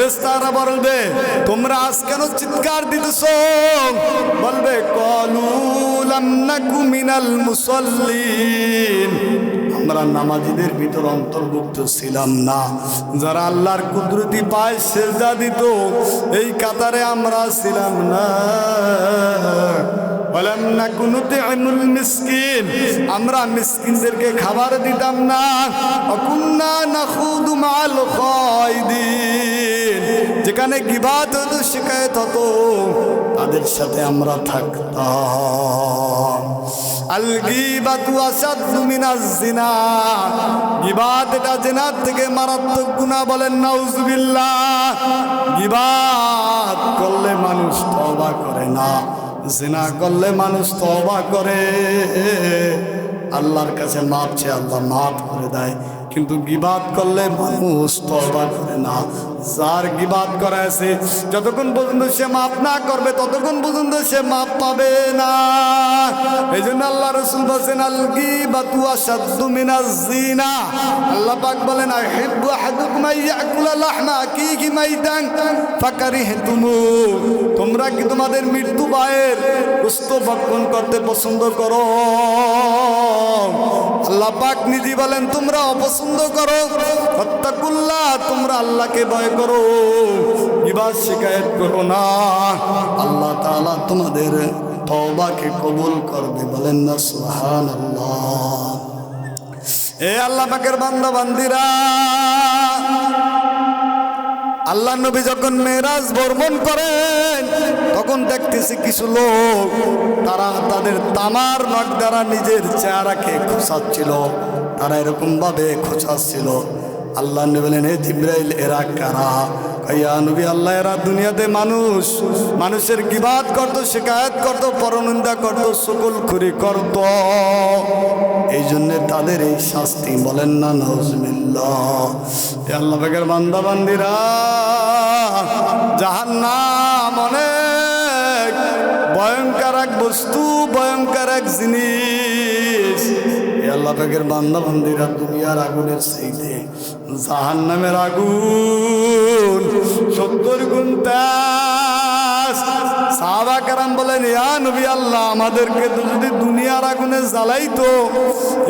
ফেরেশতারা বলবে তোমরা আজ কেন চিৎকার দিতেছো? বলবে ক্বালু লাম নাকু মিনাল মুসাল্লিন, আমরা নামাজীদের ভিতর অন্তর্ভুক্ত ছিলাম না যারা আল্লাহর কুদরতি পায়ে সিজদা দিত, এই কাতারে আমরা ছিলাম না। ওয়ালাম নাকু নুতি'মুল মিসকিন, আমরা মিসকিনদেরকে খাবার দিতাম না। ওয়া কুন্না নাখুদু মা'আল খায়দিন, যেখানে গীবাত হতো শিকায়েত হতো তাদের সাথে আমরা থাকতাম। আল গীবাতু আসাদ্দু মিনাজ জিনা, গীবাত এটা জিনার থেকে মারাত্মক গুনাহ, বলেন নাউজুবিল্লাহ। গীবাত করলে মানুষ তওবা করে না, জিনা করলে মানুষ তওবা করে, আল্লাহর কাছে মাপ চেয়ে আল্লাহ মাফ করে দেয়, কিন্তু গীবাত করলে মানুষ তওবা করে না। যার গীবাত করা আছে যতক্ষণ পর্যন্ত সে মাফ না করবে ততক্ষণ পর্যন্ত সে মাফ পাবে না। এই জন্য আল্লাহ রাসূল বলেন আল গীবাতু আশাদ্দু মিনাজ জিনা। আল্লাহ পাক বলেন আইহিব্বু আহাদুকুম আইয়াকুলা লাহমা আকিহি মাইতান ফাকারিহতুমু, তোমরা কি তোমাদের মৃত্যু ভাইয়ের গোশত ভক্ষণ করতে পছন্দ করো? আল্লাহ পাক নিজে বলেন তোমরা অপছন্দ করো। ফাত্তাকুল্লাহ, তোমরা আল্লাহকে ভয় করো, গীবাত শিকায়েত করো না, আল্লাহ তাআলা তোমাদের তওবাকে কবুল করবে, বলেন না সুবহানাল্লাহ। এ আল্লাহ পাকের বান্দা বান্দিরা, আল্লাহ নবী যখন মেরাজ ভ্রমণ করেন তখন দেখতেছি কিছু লোক তারা তাদের তামার নখ দ্বারা নিজের চেহারাকে খোঁচাচ্ছিল, তারা এরকম ভাবে খোঁচাচ্ছিল। আল্লাহ নবী বলেন হে জিবরাইল, এরা কারা? ইয়া নবী আল্লাহ, এরা দুনিয়াতে মানুষের গীবাত করত, শিকায়েত করত, পরনিন্দা করত, চুগলখড়ি করত, এই জন্যে তাদের এই শাস্তি, বলেন না নাউজুবিল্লাহ। আল্লাহ পাকের বান্দা বান্দিরা, জাহান্নাম অনেক ভয়ঙ্কর এক বস্তু, ভয়ঙ্কর এক জিনিস। আল্লাহ পাকের বান্দা বান্দিরা, দুনিয়ার আগুনের চাইতে জাহান্নামের আগুন 70 গুণ তেজ। সাহাবা কেরাম বলেন ইয়া নবী আল্লাহ, আমাদেরকে তো যদি দুনিয়ার আগুনে জ্বালাইতো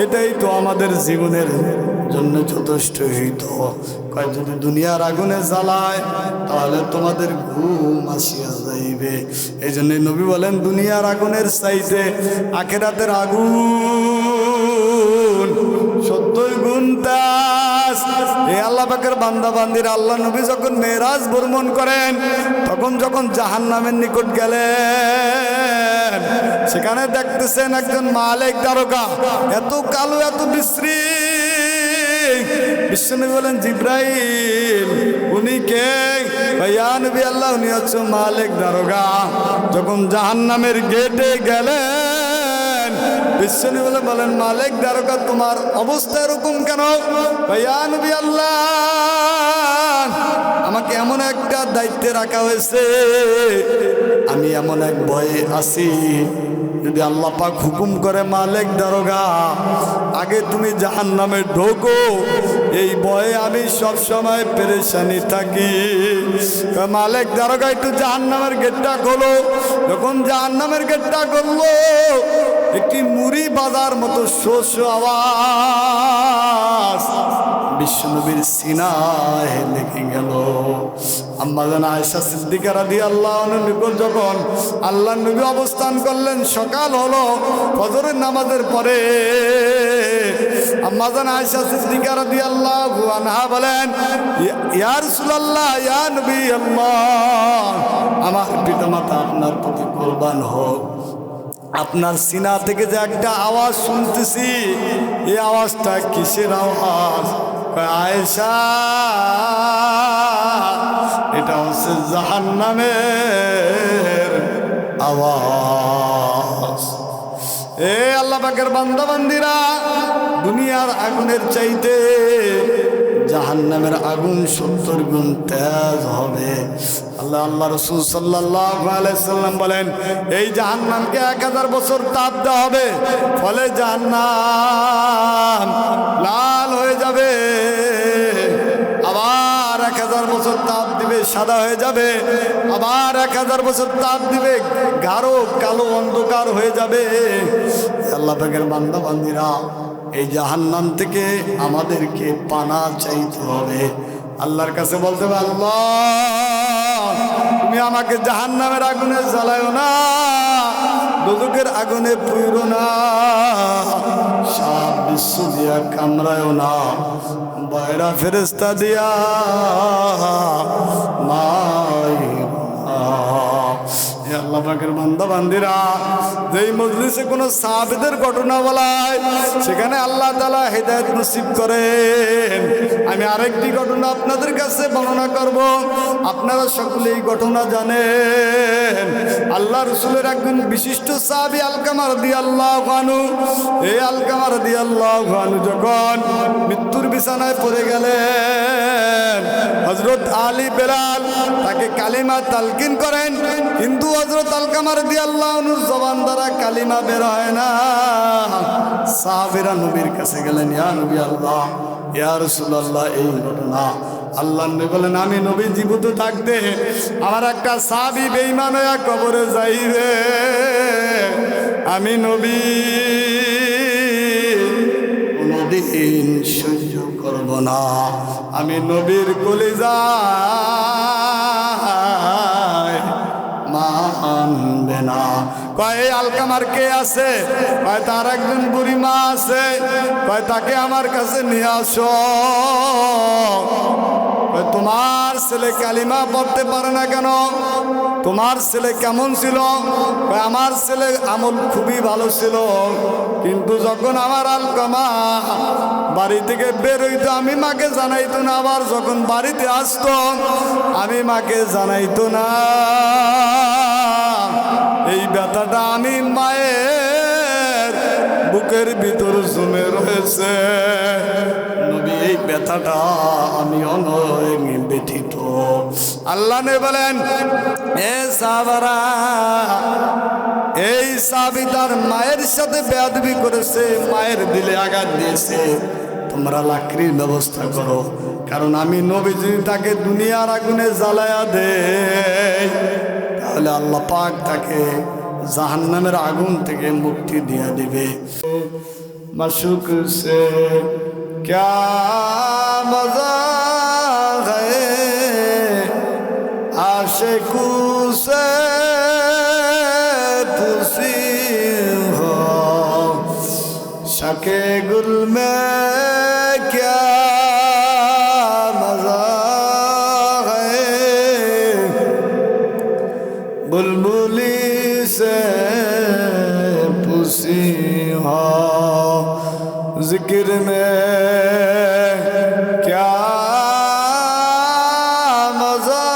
এটাই তো আমাদের জীবনের জন্য যথেষ্ট হইত। কয় যদি দুনিয়ার আগুনে জ্বালায় তাহলে তোমাদের ঘুম আসিয়া যাইবে। এই জন্য নবী বলেন দুনিয়ার আগুনের চাইতে আখিরাতের আগুন 70 গুণ তেজ। এই আল্লাহ পাকের বান্দা বান্দিরা, আল্লাহ নবী যখন মেরাজ ভ্রমণ করেন তখন যখন জাহান্নামের নিকট গেলেন সেখানে দেখতেছেন একজন মালিক দারোগা, এত কালো, এত বিশ্রী। বিশ্বনবী বলেন জিব্রাইল, উনি কে? ইয়া নবী আল্লাহ, উনি হচ্ছে মালিক দারোগা। যখন জাহান্নামের গেটে গেলেন বিশ্বনবী বলেন মালিক দারোগা, তোমার অবস্থা এরকম কেন? ইয়া নবী আল্লাহ, আমাকে এমন একটা দায়িত্বে রাখা হয়েছে, আমি এমন এক ভয়ে আছি, যদি আল্লাহ পাক হুকুম করে মালিক দারোগা আগে তুমি জাহান্নামে ঢোকো, এই ভয়ে আমি সব সময় পেরেশানি থাকি। মালিক দারোগা একটু জাহান্নামের গেটটা খোলো। যখন জাহান্নামের গেটটা খুললো একটি মুড়ি বাজার মতো শোষ আওয়াজ বিশ্বনবীর সিনায় লেগে গেল। আম্মা জান আয়েশা সিদ্দিকা রাদিয়াল্লাহু আনহার নিকট যখন আল্লাহ নবী অবস্থান করলেন, সকাল হলো, ফজরের নামাজের পরে আম্মা জান আয়েশা সিদ্দিকা রাদিয়াল্লাহু আনহা বলেন ইয়া রাসূলুল্লাহ, ইয়া নবী আল্লাহ, আমার পিতামাতা আপনার প্রতি কুরবান হোক, আপনার সিনা থেকে যে একটা আওয়াজ শুনতেছি, এই আওয়াজটা কিসের আওয়াজ? আয়েশা, এটা হচ্ছে জাহান্নামের আওয়াজ। এ আল্লাহ পাকের বান্দা বান্দিরা, দুনিয়ার আগুনের চাইতে জাহান্নামের আগুন 70 গুণ তেজ হবে। আল্লাহ রাসূল সাল্লাল্লাহু আলাইহি সাল্লাম বলেন এই জাহান্নামকে 1000 বছর তাপ দেওয়া হবে, ফলে জাহান্নাম লাল হয়ে যাবে। আবার 1000 বছর তাপ দিবে, সাদা হয়ে যাবে, আবার 1000 বছর তাপ দিবে, গাঢ় কালো অন্ধকার হয়ে যাবে। আল্লাহ পাকের বান্দা বান্দিরা, এই জাহান্নাম থেকে আমাদেরকে পানা চাইতে হবে। আল্লাহর কাছে বলতে হবে, আল্লাহ তুমি আমাকে জাহান্নামের আগুনে জ্বালায়ো না, দোজখের আগুনে পুইরো না, সাপ বিশ্ব দিয়া কামড়ায়ও না, বয়রা ফেরেস্তা দিয়া মাইরো না। আল্লাহ পাকের বান্দা বান্দিরা, যেই মজলিসে কোনো সাহাবীদের ঘটনা বলা হয় সেখানে আল্লাহ তাআলা হেদায়েত নসিব করেন। আমি আরেকটি ঘটনা আপনাদের কাছে বর্ণনা করব। আপনারা সকলেই ঘটনা জানেন। আল্লাহ রাসূলের একজন বিশিষ্ট সাহাবী আলকামা রাদিয়াল্লাহু আনহু, এই আলকামা রাদিয়াল্লাহু আনহু যখন মৃত্যুর বিছানায় পড়ে গেলেন, হযরত আলী বেলাল তাকে কালিমা তালকিন করেন, কিন্তু হযরত আলকামা রাদিয়াল্লাহু আনহুর জবান দ্বারা কালিমা বের হয় না। সাহাবীরা নবীর কাছে গেলেন, ইয়া নবী আল্লাহ, ইয়া রাসূলুল্লাহ, এই ঘটনা। আল্লাহ নবী বলেন, আমি নবী জীবিত থাকতে আমার একটা সাহাবী বেঈমান হয়ে কবরে যাইবে, আমি নবী কোনদিন সহ্য করব না। আমি নবীর কলিজা মানবে না। কয় আলকামার কে আছে? কয় তার একজন বুড়ি মা আছে। কয় তাকে আমার কাছে নিয়ে আসো। কয় তোমার ছেলে কালিমা পড়তে পারে না কেন? তোমার ছেলে কেমন ছিল? কয় আমার ছেলে আমল খুবই ভালো ছিল, কিন্তু যখন আমার আলকামা বাড়ি থেকে বের হইতো আমি মাকে জানাইতো না, আবার যখন বাড়িতে আসতো আমি মাকে জানাইতো না। এই ব্যথাটা আমি মায়ের বুকের ভিতর জমে রয়েছে। নবী, এই ব্যথাটা আমি অনেক ব্যথিত। আল্লাহ নবী বলেন, এ সাহাবারা, এই সাহাবী তার মায়ের সাথে বেয়াদবি করেছে, মায়ের দিলে আঘাত দিয়েছে, তোমরা লাকড়ির ব্যবস্থা করো, কারণ আমি নবী যদি তাকে দুনিয়ার আগুনে জ্বালায়া দেয় তাহলে আল্লাহ পাক তাকে জাহান্নামের আগুন থেকে মুক্তি দিয়ে দিবে। মাশুক সে ক্যা মজা है आशिकू से तुसी हो, शके गुल में क्या मजा है, बुलबुली से पुसी हो, जिक्र में क्या मजा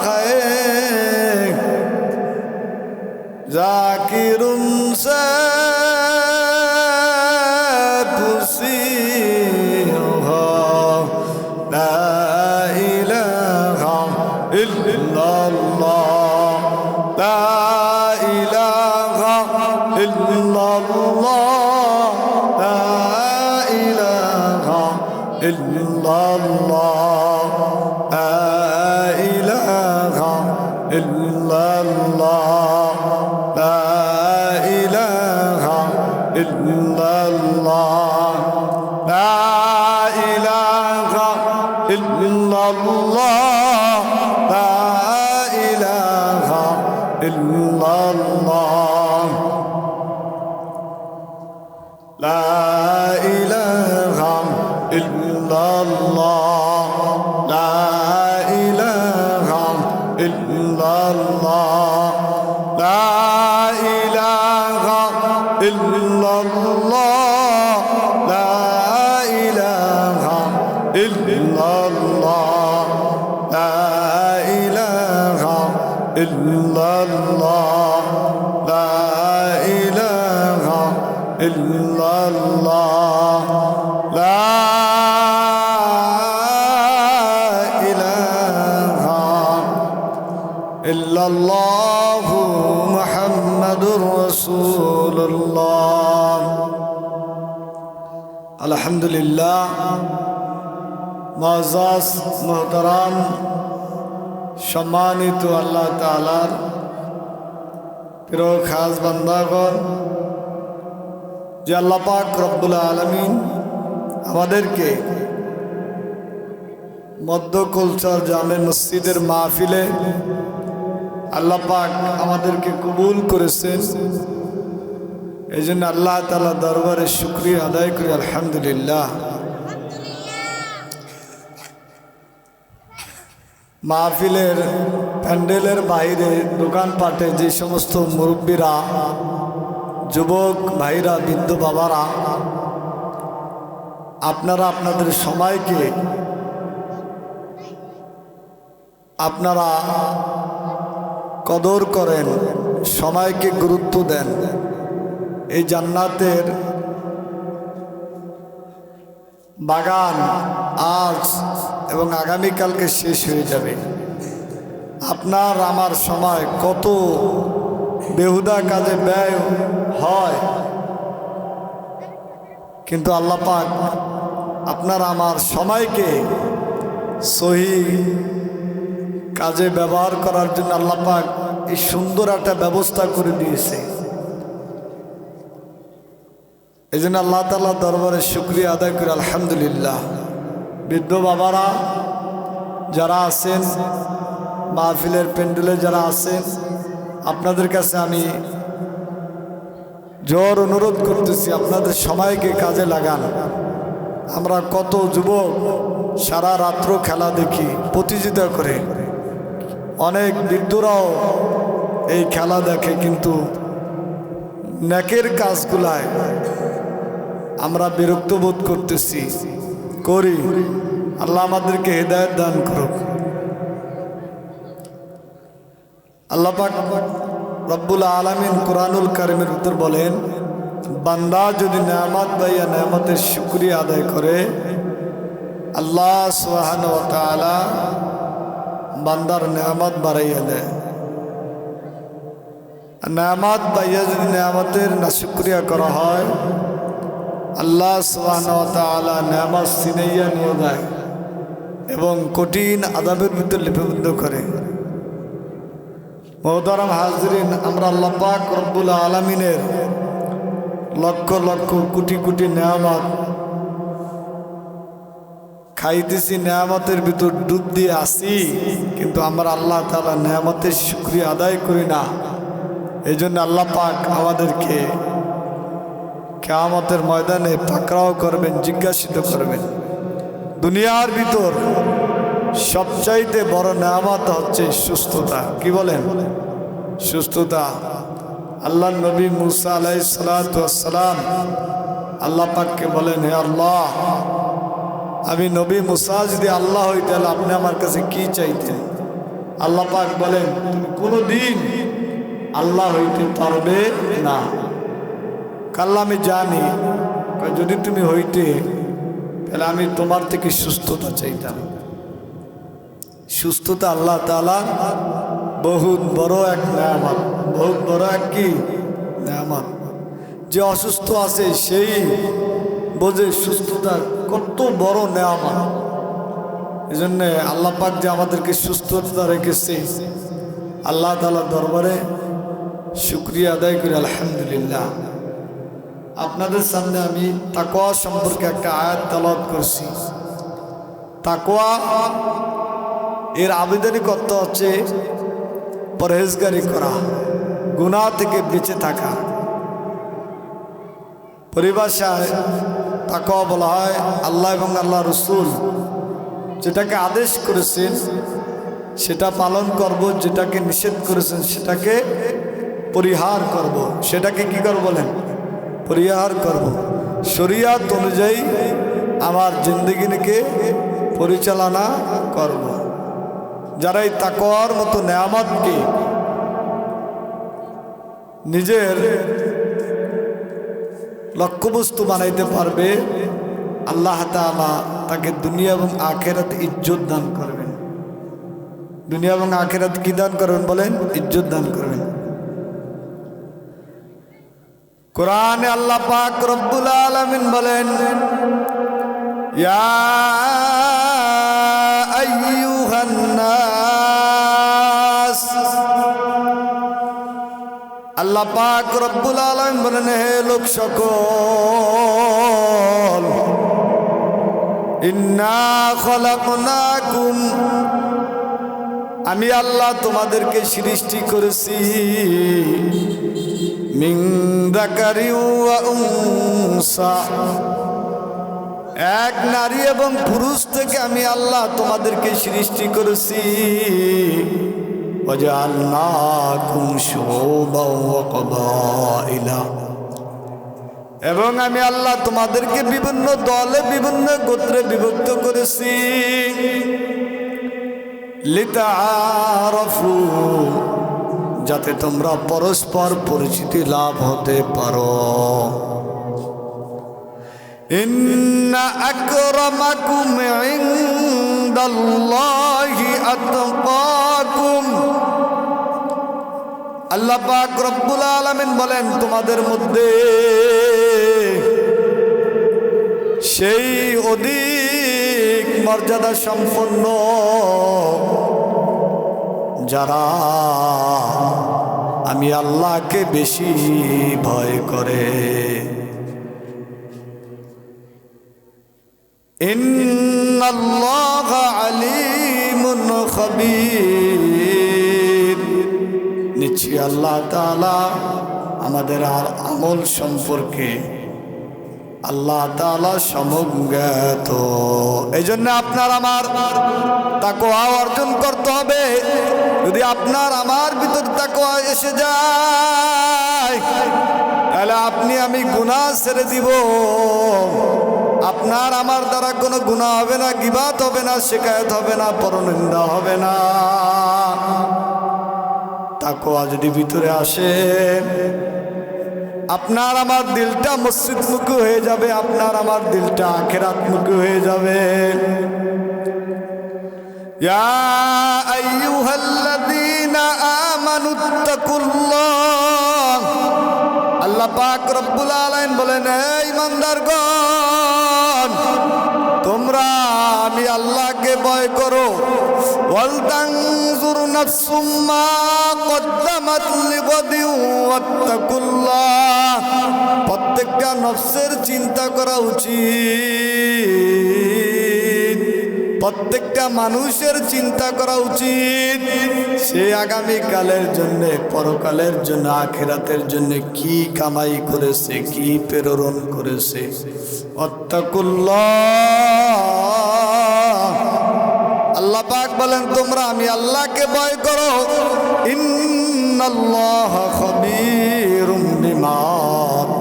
है, जाकिरुन से पुसी हो, ला इलाहा इल्लल्लाह, ला इलाहा इल्लल्लाह, ইল্লাল্লাহু মুহাম্মাদুর রাসূলুল্লাহ। আলহামদুলিল্লাহ, মুআজ্জাজ মুহতারাম সম্মানিত আল্লাহ তাআলার প্রিয় খাস বান্দাগণ, যে আল্লাহ পাক রব্বুল আলামিন আমাদেরকে মধ্য কুলচর জামে মসজিদের মাহফিলে আল্লাহ পাক আমাদেরকে কবুল করেছেন। এই জন্য আল্লাহ তাআলা দরবারে শুকরিয়া আদায় করি, আলহামদুলিল্লাহ। মাহফিলের প্যান্ডেলের বাইরে দোকানপাটে যে সমস্ত মুরব্বীরা, যুবক ভাইরা, বৃদ্ধ বাবারা, আপনারা আপনাদের সময়কে আপনারা কদর করেন, সময়কে গুরুত্ব দেন। এই জান্নাতের বাগান আজ এবং আগামীকালকে শেষ হয়ে যাবে। আপনার আমার সময় কত বেহুদা কাজে ব্যয় হয়, কিন্তু আল্লাহ পাক আপনার আমার সময়কে সহি কাজে ব্যবহার করার জন্য আল্লাহ পাক এই সুন্দর একটা ব্যবস্থা করে দিয়েছে। এই জন্য আল্লাহ তাআলা দরবারে শুকরিয়া আদায় করি, আলহামদুলিল্লাহ। বৃদ্ধ বাবারা যারা আছেন, মাহফিলের প্যান্ডেলে যারা আছেন, আপনাদের কাছে আমি জোর অনুরোধ করতেছি, আপনাদের সময়কে কাজে লাগান। আমরা কত যুবক সারা রাত্র খেলা দেখি, প্রতিযোগিতা করে। অনেক বৃদ্ধরাও এই খেলা দেখে, কিন্তু নেকের কাজগুলায় আমরা বিরক্ত বোধ করতেছি, করি। আল্লাহ আমাদেরকে হেদায়েত দান করুক। আল্লাহ পাক রব্বুল আলামিন কুরআনুল কারীমের ভিতর বলেন, বান্দা যদি নেয়ামত পাইয়া নেয়ামতের শুকরিয়া আদায় করে, আল্লাহ সুবহানাহু ওয়া তাআলা বান্দার নেয়ামত বাড়াইয়া দেয়। নেয়ামত পাইয়া যদি নেয়ামতের না শুকরিয়া করা হয়, আল্লাহ সুবহানাহু ওয়া তাআলা নেয়ামত ছিনাইয়া নিয়ে যায় এবং কঠিন আযাবের ভিতর লিপিবদ্ধ করে। মুহতারাম হাজরিন, আমরা আল্লাহ পাক রব্বুল আলামিনের লক্ষ লক্ষ কোটি কোটি নেয়ামত খাইতেছি, নেয়ামতের ভিতর ডুব দিয়ে আসি, কিন্তু আমরা আল্লাহ তাআলা নেয়ামতের শুকরিয়া আদায় করি না। এই জন্য আল্লাহ পাক আমাদেরকে কিয়ামতের ময়দানে পাকড়াও করবেন, জিজ্ঞাসিত করবেন। দুনিয়ার ভিতর সবচাইতে বড় নেয়ামত হচ্ছে সুস্থতা। কি বলেন? সুস্থতা। আল্লাহ নবী মুসা আলাইহিস সালাতু ওয়াস সালাম আল্লাহ পাককে বলেন, হে আল্লাহ, আমি নবী মুসা যদি আল্লাহ হই তাহলে আপনি আমার কাছে কি চাইতেন? আল্লাহ পাক বলেন, তুমি কোনোদিন আল্লাহ হইতে পারবে না। কাল্লা আমি জানি, যদি তুমি হইতে তাহলে আমি তোমার থেকে সুস্থতা চাইতাম। সুস্থতা আল্লাহ তাআলা বহুত বড় এক নেয়ামত, বহুত বড় এক কি নেয়ামত। যে অসুস্থ আছে সেই বোঝে সুস্থতা কত বড় নেয়ামত। এই জন্যে আল্লাহ পাক যে আমাদেরকে সুস্থতা রেখেছে, আল্লাহ তাআলার দরবারে শুকরিয়া আদায় করি, আলহামদুলিল্লাহ। আপনাদের সামনে আমি তাকওয়া সম্পর্কে একটা আয়াত তেলাওয়াত করছি। তাকওয়া এর আবেদনই করতে হচ্ছে পরহেজগারি করা, গুনাহ থেকে বেঁচে থাকা। পরিভাষায় তাকওয়া বলা হয় আল্লাহ এবং আল্লাহ রসুল যেটাকে আদেশ করেছেন সেটা পালন করব, যেটাকে নিষেধ করেছেন সেটাকে পরিহার করব। সেটাকে কি করব বলেন? পরিহার করব। শরিয়াত অনুযায়ী আমার জিন্দেগিকে পরিচালনা করব। যারা এই তাকওয়ার মতো নেয়ামতকে নিজের লক্ষ্যবস্তু বানাইতে পারবে, আল্লাহ তাআলা তাকে দুনিয়া এবং আখিরাতে ইজ্জত দান করবেন। দুনিয়া এবং আখিরাত কি দান করবেন বলেন? ইজ্জত দান করবেন। কোরআনে আল্লাহ পাক রব্বুল আলামিন বলেন, ইয়া আইয়ুহান নাস আল্লাহ পাক রব্বুল আলামিন বলেন, হে লোক সকল, ইন্না খলাকনাকুম, আমি আল্লাহ তোমাদেরকে সৃষ্টি করেছি, মিন যাকারি ওয়া উনসা, এক নারী এবং পুরুষ থেকে আমি আল্লাহ তোমাদেরকে সৃষ্টি করেছি, ওয়াজআলনাকুম শুউবান ওয়া ক্বাবাইলা, এবং আমি আল্লাহ তোমাদেরকে বিভিন্ন দলে বিভিন্ন গোত্রে বিভক্ত করেছি, লিতাআরাফু, যাতে তোমরা পরস্পর পরিচিতি লাভ হতে পারো। ইন্না আকরামাকুম ইনদাল্লাহি আতকাকুম, আল্লাহ পাক রব্বুল আলামিন বলেন, তোমাদের মধ্যে সেই অধিক মর্যাদা সম্পন্ন যারা আমি আল্লাহকে বেশি ভয় করে। ইন্নাল্লাহা আলিমুন খাবীর, নিশ্চয়ই আল্লাহ তাআলা আমাদের আমল সম্পর্কে আল্লাহ তাআলা সমজ্ঞাত। এই জন্য আপনার আমার তাকওয়া অর্জন করতে হবে। যদি আপনার আমার ভিতর তাকওয়া এসে যায়, তাহলে আপনি আমি গুনাহ ছেড়ে দিব। আপনার আমার দ্বারা কোনো গুনাহ হবে না, গীবাত হবে না, শিকায়ত হবে না, পরনিন্দা হবে না। তাকওয়া যদি ভিতরে আসে, আপনার আমার দিলটা মসজিদমুখী হয়ে যাবে, আপনার আমার দিলটা আখিরাতমুখী হয়ে যাবে। ইয়া আইয়ুহাল্লাযীনা আমানুত্তাকুল্লাহ, আল্লাহ পাক রব্বুল আলামিন বলেন, হে ঈমানদারগণ, তোমরা আমি আল্লাহকে ভয় করো। ওয়াল তানজুর নাফসুম মা কদ্দামাত লিগাদিন ওয়াত্তাকুল্লাহ, প্রত্যেকটা নফসের চিন্তা করা উচিত, প্রত্যেকটা মানুষের চিন্তা করা উচিত সে আগামীকালের জন্য, পরকালের জন্য, আখিরাতের জন্য কি কামাই করেছে, কি প্রেরণ করেছে। ওয়াত্তাকুল্লাহ, আল্লাহ পাক বলেন, তোমরা আমি আল্লাহকে ভয় করো। ইন্নাল্লাহা খাবীরুম বিমা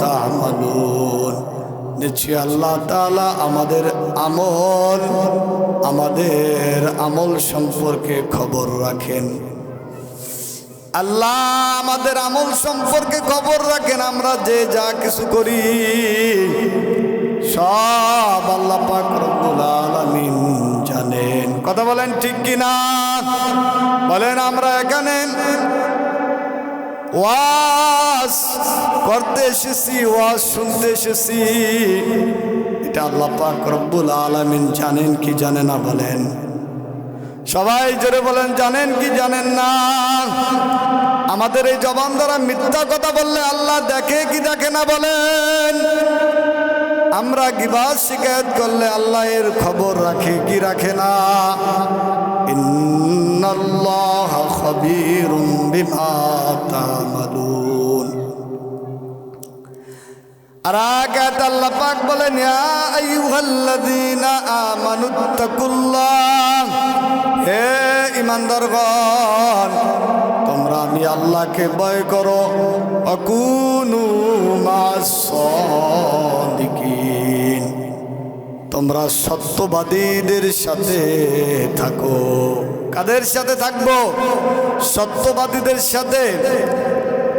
তা'মালুন, নিশ্চয়ই আল্লাহ তাআলা আমাদের আমল সম্পর্কে খবর রাখেন। আল্লাহ আমাদের আমল সম্পর্কে খবর রাখেন। আমরা যে যা কিছু করি সব আল্লাহ পাক রব্বুল আলামিন জানেন। কথা বলেন ঠিক কিনা? বলেন, আমরা এখানে ওয়াজ করতে এসেছি, ওয়াজ শুনতে এসেছি, এটা আল্লাহ পাক রব্বুল আলামিন জানেন কি জানে না? বলেন সবাই জোরে বলেন, জানেন কি জানেন না? আমাদের এই জবান দ্বারা মিথ্যা কথা বললে আল্লাহ দেখে কি দেখে না? বলেন আমরা গীবত শিকায়ত করলে আল্লাহ এর খবর রাখে কি রাখে না? ইন্নাল্লাহা খাবীরুম বিমা তা'মালুন। আর আয়াত আল্লাহ পাক বলেন, ইয়া আইয়ুহাল্লাযীনা আমানুত্তাকুল্লাহ, হে ঈমানদারগণ, তোমরা আমি আল্লাহকে ভয় করো। আকুনু মা'আস সাদিকিন, তোমরা সত্যবাদীদের সাথে থাকো। কাদের সাথে থাকবো? সত্যবাদীদের সাথে।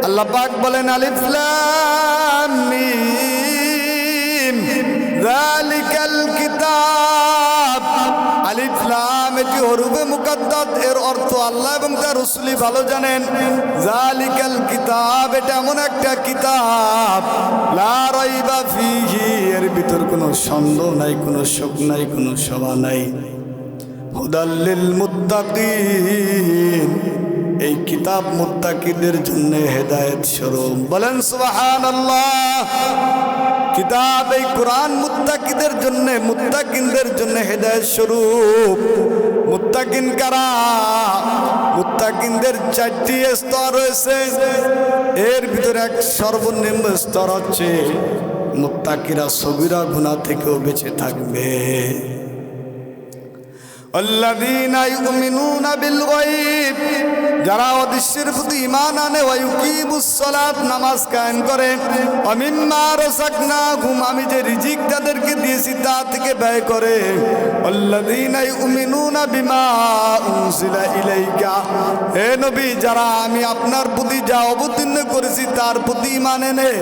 আল্লাহ পাক বলেন, আলিফ লাম মিম যালিকাল কিতাব। আলিফ লাম এটি হরফে মুকাদ্দাস, এর অর্থ আল্লাহ এবং তার রাসূলই ভালো জানেন। যালিকাল কিতাব, এটা এমন একটা কিতাব, লা রাইবা ফীহি, এর ভিতর কোনো সন্দেহ নাই, কোনো শক নাই, কোনো সভা নাই। হুদাল লিল মুত্তাকিন, এই কিতাব কিতাব মুত্তাকিদের জন্য হেদায়েত স্বরূপ। বলেন সুবহানাল্লাহ। কিতাব এই কোরআন মুত্তাকিদের জন্য, মুত্তাকিনদের জন্য হেদায়েত স্বরূপ। মুত্তাকিন কারা? মুত্তাকিনদের 4টি স্তর রয়েছে। এর ভিতরে এক সর্বনিম্ন স্তর হচ্ছে মুত্তাকিরা সগীরা গুনাহ থেকেও বেঁচে থাকবে। আল্লাযীনা ইউমিনুনা বিল গায়ব, যারা অদৃশ্যের প্রতি ঈমান আনে, ওয়া ইউকিমুস সালাত, নামাজ কায়েম করে, ওয়া মিম্মা রাযাকনাহুম, আমি যে রিজিক তাদেরকে দিয়েছি তা থেকে ব্যয় করে। আল্লাযীনা ইউমিনুনা বিমা উনজিলা ইলাইকা, হে নবী, যারা আমি আপনার প্রতি যা অবতীর্ণ করেছি তার প্রতি ঈমান এনে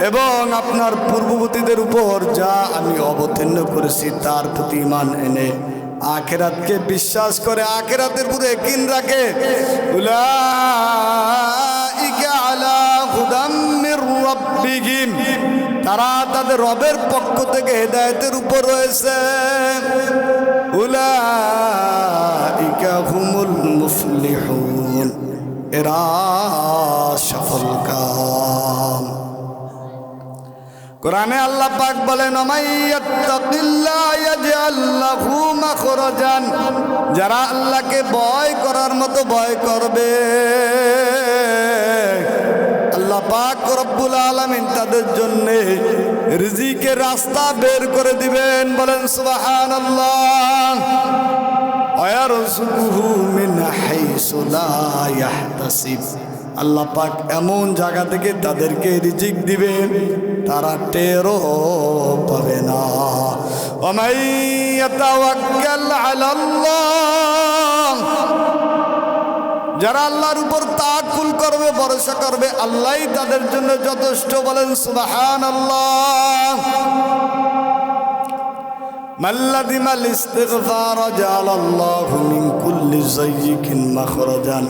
এবং আপনার পূর্ববর্তীদের উপর যা আমি অবতীর্ণ করেছি তার প্রতি ঈমান এনে আখিরাতকে বিশ্বাস করে, আখিরাতের প্রতি ইয়াকিন রাখে, উলাইকা আলা হুদাম মির রাব্বিহিম, তারা তাদের রবের পক্ষ থেকে হেদায়েতের উপর রয়েছে। উলাইকা হুমুল মুফলিহুন, এরা সফল কাম। কোরআনে আল্লাহ পাক বলেন, মাইয়াত্তাকিল্লাহ ইয়াজআল লাহু মাখরাজান, যারা আল্লাহকে ভয় করার মতো ভয় করবে, আল্লাহ পাক রব্বুল আলামিন তাদের জন্য রিজিকের রাস্তা বের করে দিবেন। বলেন সুবহানাল্লাহ। ওয়ারযুকুহু মিন হাইসু লা ইয়াহতাসিব, আল্লাহ পাক এমন জায়গা থেকে তাদেরকে রিজিক দিবেন তারা টেরও পাবে না। ওয়া মান ইয়াতাওয়াক্কাল আলাল্লাহ, যারা আল্লাহর উপর তাওয়াক্কুল করবে, ভরসা করবে, আল্লাহই তাদের জন্য যথেষ্ট। বলেন সুবহানাল্লাহ। মাল্লাযিমাল ইস্তিগফার জাআলাল্লাহু মিন কুল্লি যায়্যিকিন মাখরাজান,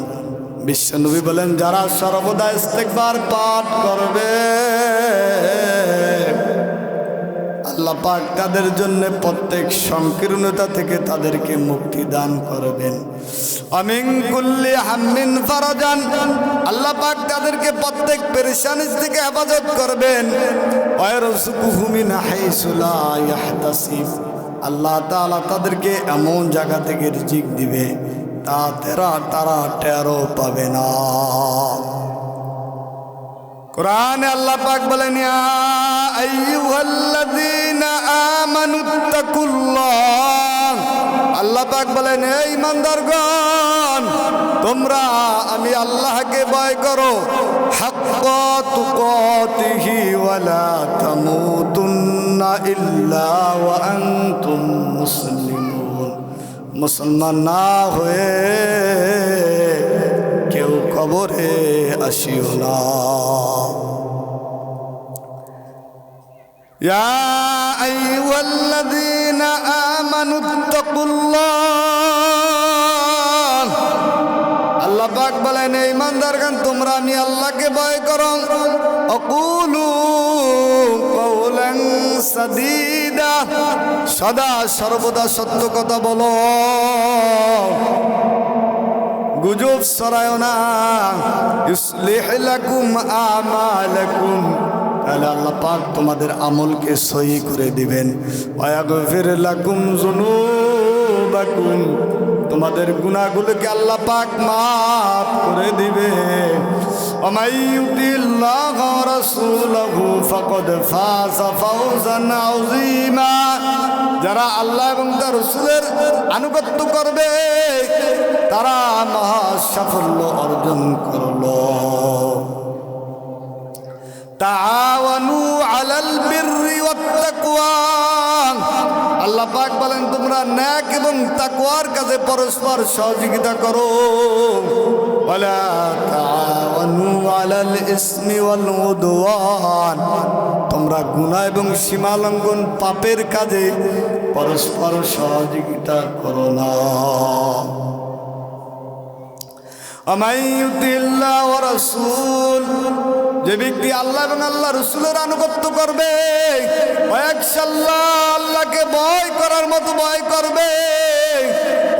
বিশ্বনবী বলেন, যারা সর্বদা ইস্তিগফার পাঠ করবে আল্লাহ পাক তাদের জন্য প্রত্যেক সংকীর্ণতা থেকে তাদেরকে মুক্তি দান করবেন। আমিন কুল্লি হাম্মিন ফারাজান, আল্লাহ পাক তাদেরকে প্রত্যেক পেরেশানি থেকে হেফাজত করবেন। ওয়ারযুকুহু মিন হাইসু লা ইয়াহতাসিব, আল্লাহ তাআলা তাদেরকে এমন জায়গা থেকে রিজিক দিবে তারা টেরও পাবে না। কোরআনে আল্লাহ পাক বলেন, ইয়া আইয়ুহাল্লাযীনা আমানুত্তাকুল্লাহ, আল্লাহ পাক বলেন, হে ঈমানদারগণ, তোমরা আমি আল্লাহকে ভয় করো, হাক্কা তুকাতিহি ওয়া লা তামুতুন্না ইল্লা ওয়া আনতুম মুসলিমুন, মুসলমান না হয়ে কেউ কবরে আসিও না। ইয়া আইয়ুহাল্লাযীনা আমানুত্তাকুল্লাহ, আল্লাহ পাক বলেন, হে ঈমানদারগণ, তোমরা আমি আল্লাহকে ভয় করো। আকুলু কওলান সাদীদা, সদা সর্বদা সত্য কথা বলো, গুজব ছড়ায়ো না। ইউসলিহ লাকুম আমালাকুম, তাহলে আল্লাহ পাক তোমাদের আমলকে সহি করে দিবেন। ওয়া ইয়াগফির লাকুম যুনুবাকুম, তোমাদের গুনাহগুলোকে আল্লাহ পাক মাফ করে দিবে। ওয়া মান ইউতিল্লাহ ওয়া রাসূলাহু ফাকাদ ফাযা ফাওজান আযীমা, যারা আল্লাহ এবং তার রাসূলের আনুগত্য করবে তারা মহা সাফল্য অর্জন করলো। তাআওয়ানু আলাল বিররি ওয়াত তাকওয়া, আল্লাহ পাক বলেন, তোমরা নেক এবং তাকওয়ার কাজে পরস্পর সহযোগিতা করো। ওয়ালা তাআওয়ানু আলাল ইসমি ওয়াল উদওয়ান, তোমরা গুনাহ এবং সীমালঙ্ঘন পাপের কাজে পরস্পর সহযোগিতা করো না। আমান ইউতিল্লাহ ওয়া রাসূল, যে ব্যক্তি আল্লাহ এবং আল্লাহ রাসূলের আনুগত্য করবে, ওয়ায়াখশাল্লাহ, আল্লাহকে ভয় করার মতো ভয় করবে,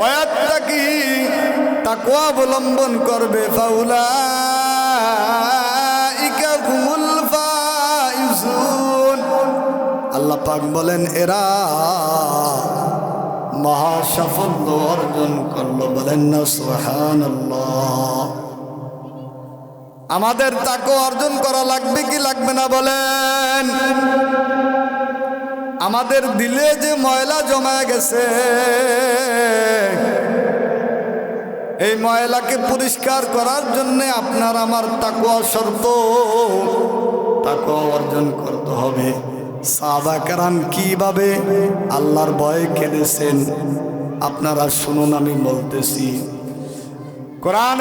ওয়ায়াত্তাকি, তাকওয়া অবলম্বন করবে ফাউলাইকা হুমুল ফাইজুন। আল্লাহ পাক বলেন এরা মহা সাফল্য অর্জন করলো। বলেন না সুবহানাল্লাহ। আমাদের তাকওয়া অর্জন করা লাগবে কি লাগবে না বলেন? আমাদের দিলে যে ময়লা জমা গেছে এই ময়লাকে পরিষ্কার করার জন্য আপনার আমার তাকওয়া শর্ত, তাকওয়া অর্জন করতে হবে। সাহাবা কেরাম কিভাবে আল্লাহর ভয়ে কেঁদেছেন আপনারা শুনুন, আমি বলতেছি। কোরআন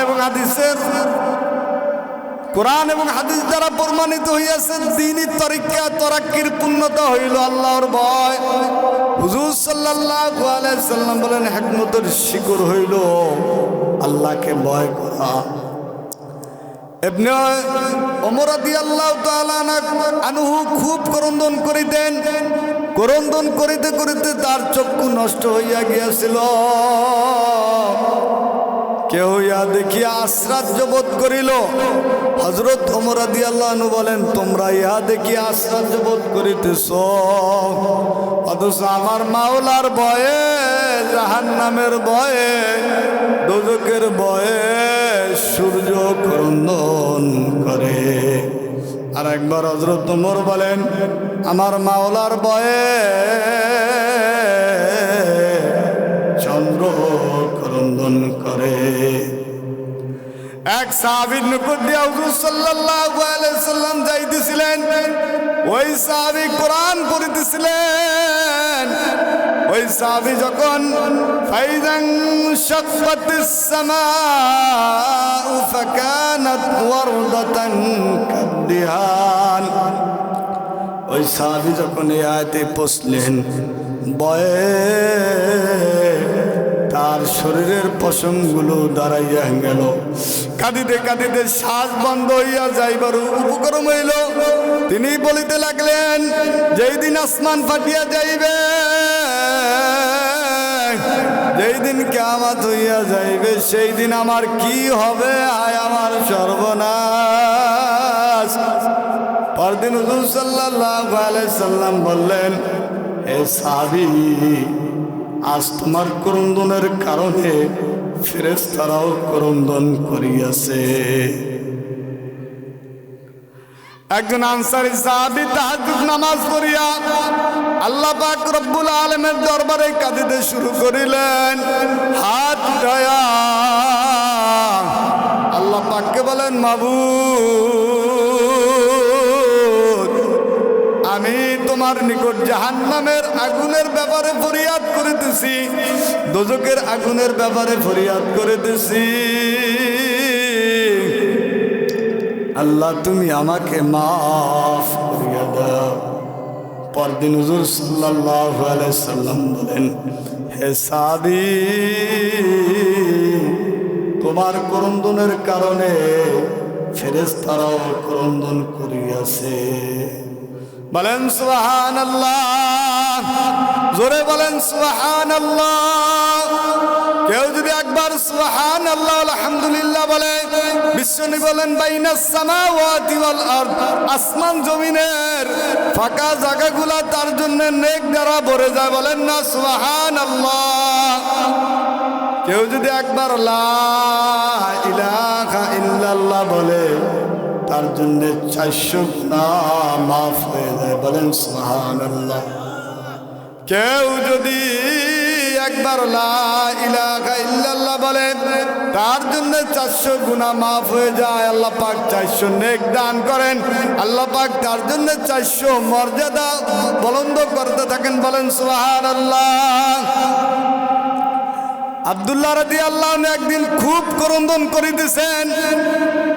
এবং হাদিস দ্বারা প্রমাণিত হইয়াছে দ্বীনি তরিকা তরাক্কির পূর্ণতা হইল আল্লাহর ভয়। হুজুর সাল্লাল্লাহু আলাইহি সাল্লাম বলেন হিকমতের শিকড় হইল আল্লাহকে ভয় করা। ইবনে ওমর রাদিয়াল্লাহু তাআলা আনহু খুব ক্রন্দন করিতেন। ক্রন্দন করিতে করিতে তার চক্ষু নষ্ট হইয়া গিয়াছিল। কেউ ইয়া দেখিয়া আশ্চর্য বোধ করিল। হযরত ওমর রাদিয়াল্লাহু আনহু বলেন তোমরা ইহা দেখিয়া আশ্চর্য বোধ করিতেছ, অথচ আমার মাওলার ভয়ে, জাহান্নামের ভয়ে, দোজখের ভয়ে সূর্য ক্রন্দন করে। আর একবার হযরত ওমর বলেন আমার মাওলার ভয়ে চন্দ্র ক্রন্দন করে। এক সাহাবীর নিকট দিয়ে হুজুর সাল্লাল্লাহু আলাইহি সাল্লাম যাইতেছিলেন। ওই সাহাবী কোরআন পড়িতেছিলেন। ওই সাহাবী যখন ফাইজান শাক্কাতিস সামাউ ফাকানাত ওয়ারদাতান কাদ্দিহান, ওই সাহাবী যখন এই আয়াতে পৌঁছলেন ভয়ে তার শরীরের পশমগুলো দাঁড়াইয়া গেল। কাঁদিতে কাঁদিতে শ্বাস বন্ধ হইয়া যাইবার উপক্রম হইল। তিনি বলিতে লাগলেন যেই দিন আসমান ফাটিয়া যাইবে, যেই দিন কিয়ামত হইয়া যাইবে, সেই দিন আমার কি হবে? আয় আমার সর্বনাশ। পরদিন হুজুর সাল্লাল্লাহু আলাইহি সাল্লাম বললেন হে সাহাবী, আজ তোমার ক্রন্দনের কারণে ফেরেশতারাও ক্রন্দন করিয়াছে। একজন আনসারী সাহাবী তাহাজ্জুদ নামাজ পড়িয়া আল্লাহ পাক রব্বুল আলামিনের দরবারে কাঁদিতে শুরু করিলেন। হাত উঠায়া আল্লাহ পাককে বলেন মাবুদ, আমি তোমার নিকট জাহান্নামের আগুনের ব্যাপারে ফরিয়াদ করিতেছি, দোজখের আগুনের ব্যাপারে ফরিয়াদ করিতেছি। আল্লাহ তুমি আমাকে মাফ করিয়া দাও। পরদিন হুজুর সাল্লাল্লাহু আলাইহি সাল্লাম বলেন হে সাহাবী, তোমার ক্রন্দনের কারণে ফেরেশতারাও ক্রন্দন করিয়াছে। বলেন সুবহানাল্লাহ, জোরে বলেন সুবহানাল্লাহ। কেউ যদি একবার সুবহানাল্লাহ আলহামদুলিল্লাহ বলে, বিশ্বনবী বলেন বাইনাস সামাওয়াতি ওয়াল আরদ, আসমান জমিনের ফাঁকা জায়গাগুলা তার জন্য নেক দ্বারা ভরে যায়। বলেন না সুবহানাল্লাহ। কেউ যদি একবার লা ইলাহা ইল্লাল্লাহ বলে, তার জন্য 400 গুনাহ মাফ হয়ে যায়। বলেন সুবহানাল্লাহ। কেউ যদি একবার লা ইলাহা ইল্লাল্লাহ বলে, তার জন্য 400 গুনাহ মাফ হয়ে যায়। আল্লাহ পাক 400 নেক দান করেন। আল্লাহ পাক তার জন্য 400 মর্যাদা বুলন্দ করতে থাকেন। বলেন সুবহানাল্লাহ। আব্দুল্লাহ রাদিয়াল্লাহু আনহু একদিন খুব ক্রন্দন করিতেছেন।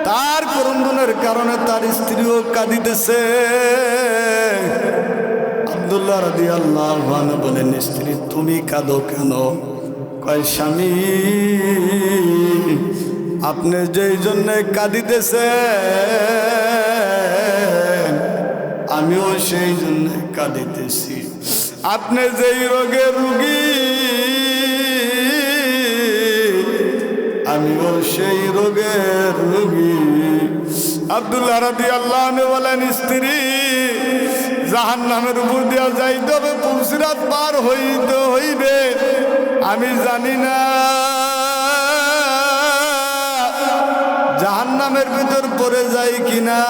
তার ক্রন্দনের কারণে তার স্ত্রীও কাঁদিতেছে। আব্দুল্লাহ রাদিয়াল্লাহু আনহু বলেন স্ত্রী তুমি কাঁদো কেন? কয় স্বামী আপনি যেই জন্য কাঁদিতেছেন আমিও সেই জন্য কাঁদিতেছি। আপনি যেই রোগের রোগী আমিও সেই রোগের রোগী। আব্দুল্লাহ রাদিয়াল্লাহু আনহু বলেন, স্ত্রী জাহান্নামের উপর দিয়া যাইতে হবে, পুলসিরাত পার হইতে হইবে, আমি জানি না জাহান্নামের ভিতর পড়ে যাই কিনা,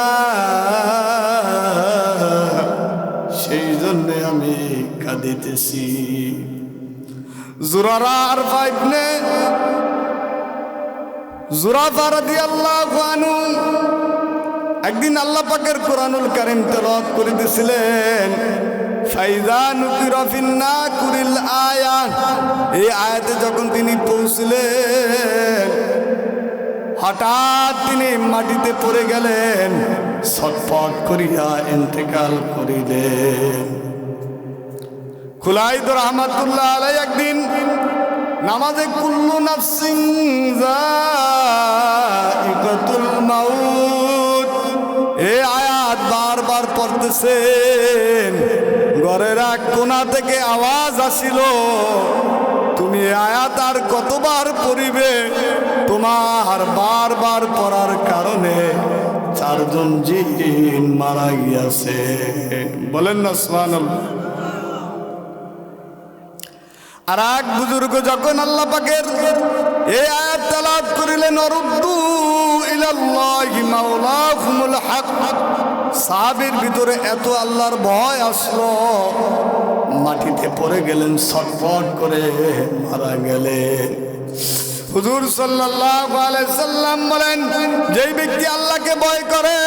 সেই জন্য আমি কাঁদিতেছি। জুরাফা রাদিয়াল্লাহু আনহু একদিন আল্লাহ পাকের কোরআনুল কারীম তেলাওয়াত করিতেছিলেন। ফাইযা নুকিরা ফিন নাকুরিল আয়াত, এই আয়াতে যখন তিনি পৌঁছলেন, হঠাৎ তিনি মাটিতে পড়ে গেলেন, ছটফট করিয়া ইন্তেকাল করিলেন। খুলাইদ রহমাতুল্লাহ আলাইহি একদিন নামাজে কুল্লু নাফসিন যায়িকাতুল মাউত, এই আয়াত বারবার পড়তেছেন। ঘরের এক কোণা থেকে আওয়াজ আসিল, তুমি আয়াত আর কতবার পড়িবে? তোমার বারবার পড়ার কারণে 4 জন জিন মারা গিয়াছে। বলেন না সুবহানাল্লাহ। আর এক বুজুর্গ যখন আল্লাহ পাকের এই আয়াত তেলাওয়াত করিলেন, অরুদ্দু ইলাল্লাহি মাওলাহুমুল হক, সাহাবীর ভিতরে এত আল্লাহর ভয় আসলো, মাটিতে পড়ে গেলেন, ছটফট করে মারা গেলেন। হুজুর সাল্লাল্লাহু আলাইহি সাল্লাম বলেন, যেই ব্যক্তি আল্লাহকে ভয় করে,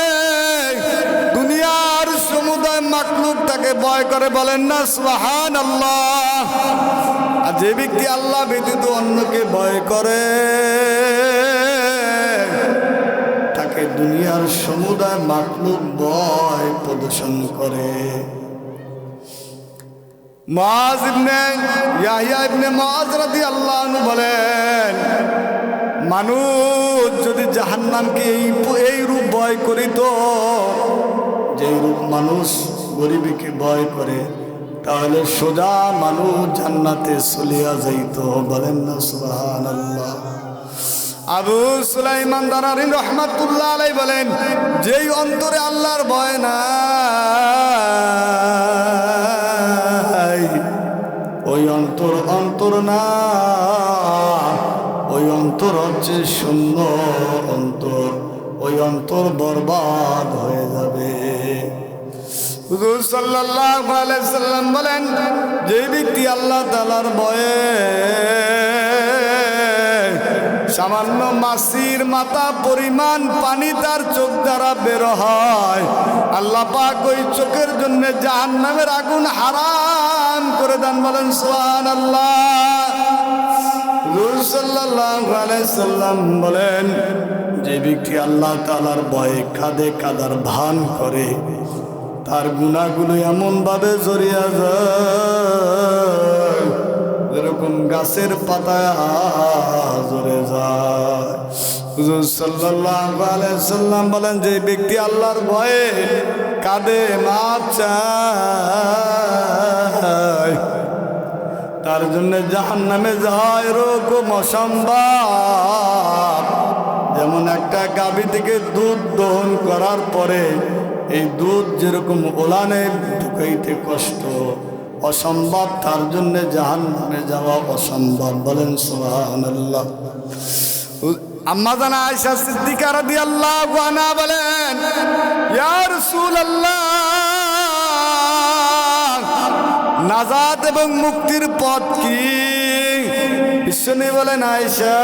দুনিয়ার সমুদায় মাখলুক তাকে ভয় করে। বলেন না সুবহানাল্লাহ। আর যে ব্যক্তি আল্লাহ ব্যতীত অন্যকে ভয় করে, তাকে দুনিয়ার সমুদায় মাখলুক ভয় প্রদর্শন করে। মুআয ইবনে ইয়াহইয়া ইবনে মুআয রাদিয়াল্লাহু আনহু বলেন, মানুষ যদি জাহান্নামকে এই রূপ ভয় করিত, যে রূপ মানুষ গরিবীকে ভয় করে, তাহলে সোজা মানুষ জান্নাতে চলিয়া যাইত। বলেন না সুবহানাল্লাহ। আবু সুলাইমান দারারি রহমাতুল্লাহ আলাইহি বলেন, যেই অন্তরে আল্লাহর ভয় নাই, ওই অন্তর না, ওই অন্তর হচ্ছে শূন্য অন্তর, ওই অন্তর বরবাদ হয়ে যাবে। হুজুর সাল্লাল্লাহু আলাইহি সাল্লাম বলেন, যে ব্যক্তি আল্লাহ তাআলার ভয়ে সামান্য মাছির মাথা পরিমাণ পানি তার চোখ দ্বারা বের হয়, আল্লাহ পাক ওই চোখের জন্য জাহান্নামের আগুন হারাম করে দেন। বলেন সুবহানাল্লাহ। হুজুর সাল্লাল্লাহু আলাইহি সাল্লাম বলেন, যে ব্যক্তি আল্লাহ তাআলার ভয়ে কাঁদে, কাঁদার ভান করে, তার গুনাহগুলো এমন ভাবে জড়িয়ে যায় যেরকম গাছের পাতা জড়ে যায়। হুজুর সাল্লাল্লাহু আলাইহি সাল্লাম বলেন, যে ব্যক্তি আল্লাহর ভয়ে কাঁদে, মাপ চায়, তার জন্য জাহান্নামে যাওয়া এরকম অসম্ভব। যেমন একটা গাভী থেকে দুধ দহন করার পরে এই দুধ যেরকম ওলানে ঢুকাইতে কষ্ট, অসম্ভব, তার জন্য জাহান্নামে যাওয়া অসম্ভব। বলেন সুবহানাল্লাহ। আম্মা জানা আয়েশা সিদ্দিকা রাদিয়াল্লাহু আনহা বলেন, ইয়া রাসূলুল্লাহ, নাজাত এবং মুক্তির পথ কি? বিশ্বনবী বলেন, আয়েশা,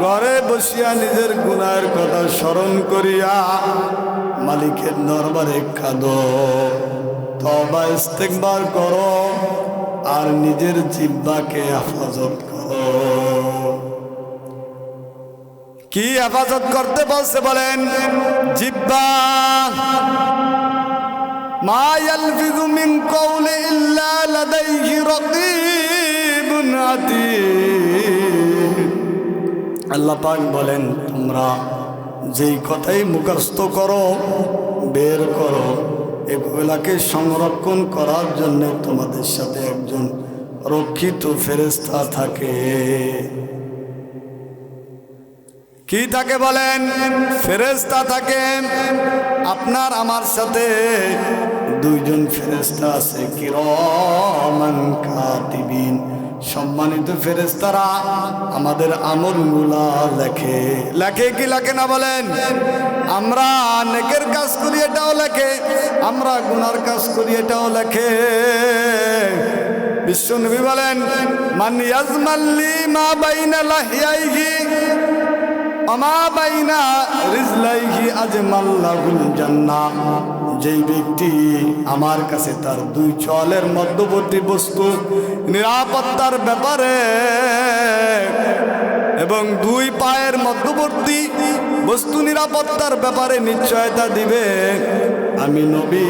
ঘরে বসিয়া নিজের গুনাহের কথা স্মরণ করিয়া মালিকের দরবারে কাঁদো, তওবা ইস্তেগফার করো, আর নিজের জিহ্বাকে হেফাজত করো। কি হেফাজত করতে বলছে বলেন? জিহ্বা। মা ইয়ালফিযু মিন কওলি ইল্লা লাদাইহি রাকীবুন আতীদ। আল্লাহ পাক বলেন, তোমরা যেই কথাই মুখস্থ করো, বের করো, এগুলাকে সংরক্ষণ করার জন্য তোমাদের সাথে একজন রক্ষিত ফেরেশতা থাকে। কি থাকে বলেন? ফেরেশতা থাকে। আপনার আমার সাথে দুইজন ফেরেশতা আছে, কিরামান কাতিবিন, সম্মানিত ফেরেশতারা আমাদের আমলগুলা লেখে। লেখে কি লেখে না বলেন? আমরা নেকের কাজ করি এটাও লেখে, আমরা গুনার কাজ করি এটাও লেখে। বিশ্বনবী বলেন, মান ইয়াজমাল্লি মা বাইনা লাহিয়াইহি আমা বাইনা রিজলাইহি আজমাল্লাহুল জান্নাহ। যেই ব্যক্তি আমার কাছে তার দুই চলের মধ্যবর্তী বস্তু নিরাপত্তার ব্যাপারে এবং দুই পায়ের মধ্যবর্তী বস্তু নিরাপত্তার ব্যাপারে নিশ্চয়তা দিবে, আমি নবী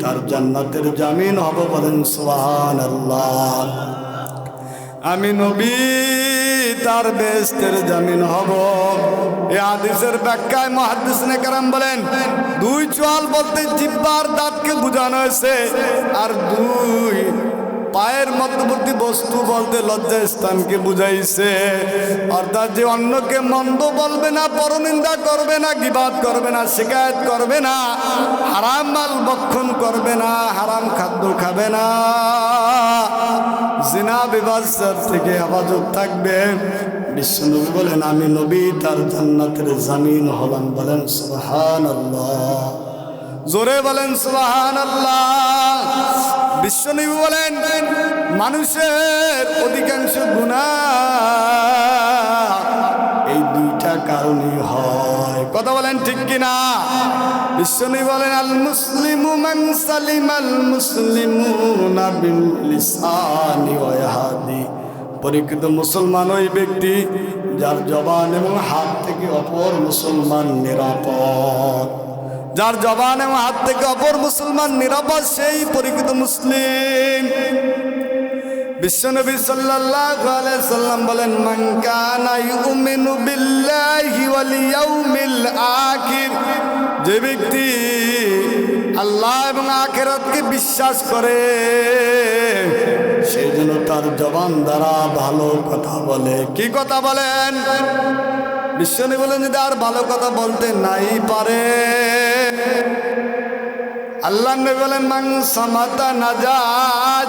তার জান্নাতের জামিন হব। বলেন সুবহানাল্লাহ। আমি নবী তার বেহেশতের জামিন হব। এই হাদিসের ব্যাখ্যায় মুহাদ্দিসিনে কেরাম বলেন, দুই চোয়াল বলতে জিহ্বার দাঁতকে বোঝানো হয়েছে, আর দুই পায়ের মধ্যবর্তী বস্তু বলতে লজ্জা স্থানকে বুঝাইছে। অর্থাৎ যে অন্যকে মন্দ বলবে না, পরনিন্দা করবে না, গীবাত করবে না, শিকায়ত করবে না, হারাম মাল ভক্ষণ করবে না, হারাম খাদ্য খাবে না, জিনা ব্যভিচার থেকে হেফাজত থাকবে। বিশ্বনবী বলেন, আমি নবী তার জান্নাতের জামিন হলাম। বলেন সুবহানাল্লাহ। জোরে বলেন সুবহানাল্লাহ। বিশ্বনবী বলেন, মানুষের অধিকাংশ গুনাহ এই দুইটা কারণে হয়। কথা বলেন ঠিক কিনা? বিশ্বনবী বলেন, আল মুসলিমু মান সালিমাল মুসলিমুনা বিল লিসানি ওয়া ইয়াদি। পরিকৃত মুসলমান ওই ব্যক্তি যার জবান এবং হাত থেকে অপর মুসলমান নিরাপদ। যার জবান এবং হাত থেকে অপর মুসলমান নিরাপদ, সেই পরিকৃত মুসলিম। বিশ্বনবী সাল্লাল্লাহু আলাইহি সাল্লাম বলেন, মান কানা ইউমিনু বিল্লাহি ওয়াল ইয়াউমিল আখির। যে ব্যক্তি আল্লাহ এবং আখিরাতকে বিশ্বাস করে, সেই জন্য তার জবান দ্বারা ভালো কথা বলে। কি কথা বলেন? বিশ্বনবী বলেন, যদি আর ভালো কথা বলতে নাই পারে, আল্লাহ নবী বলেন, মান সামাতা নাজা।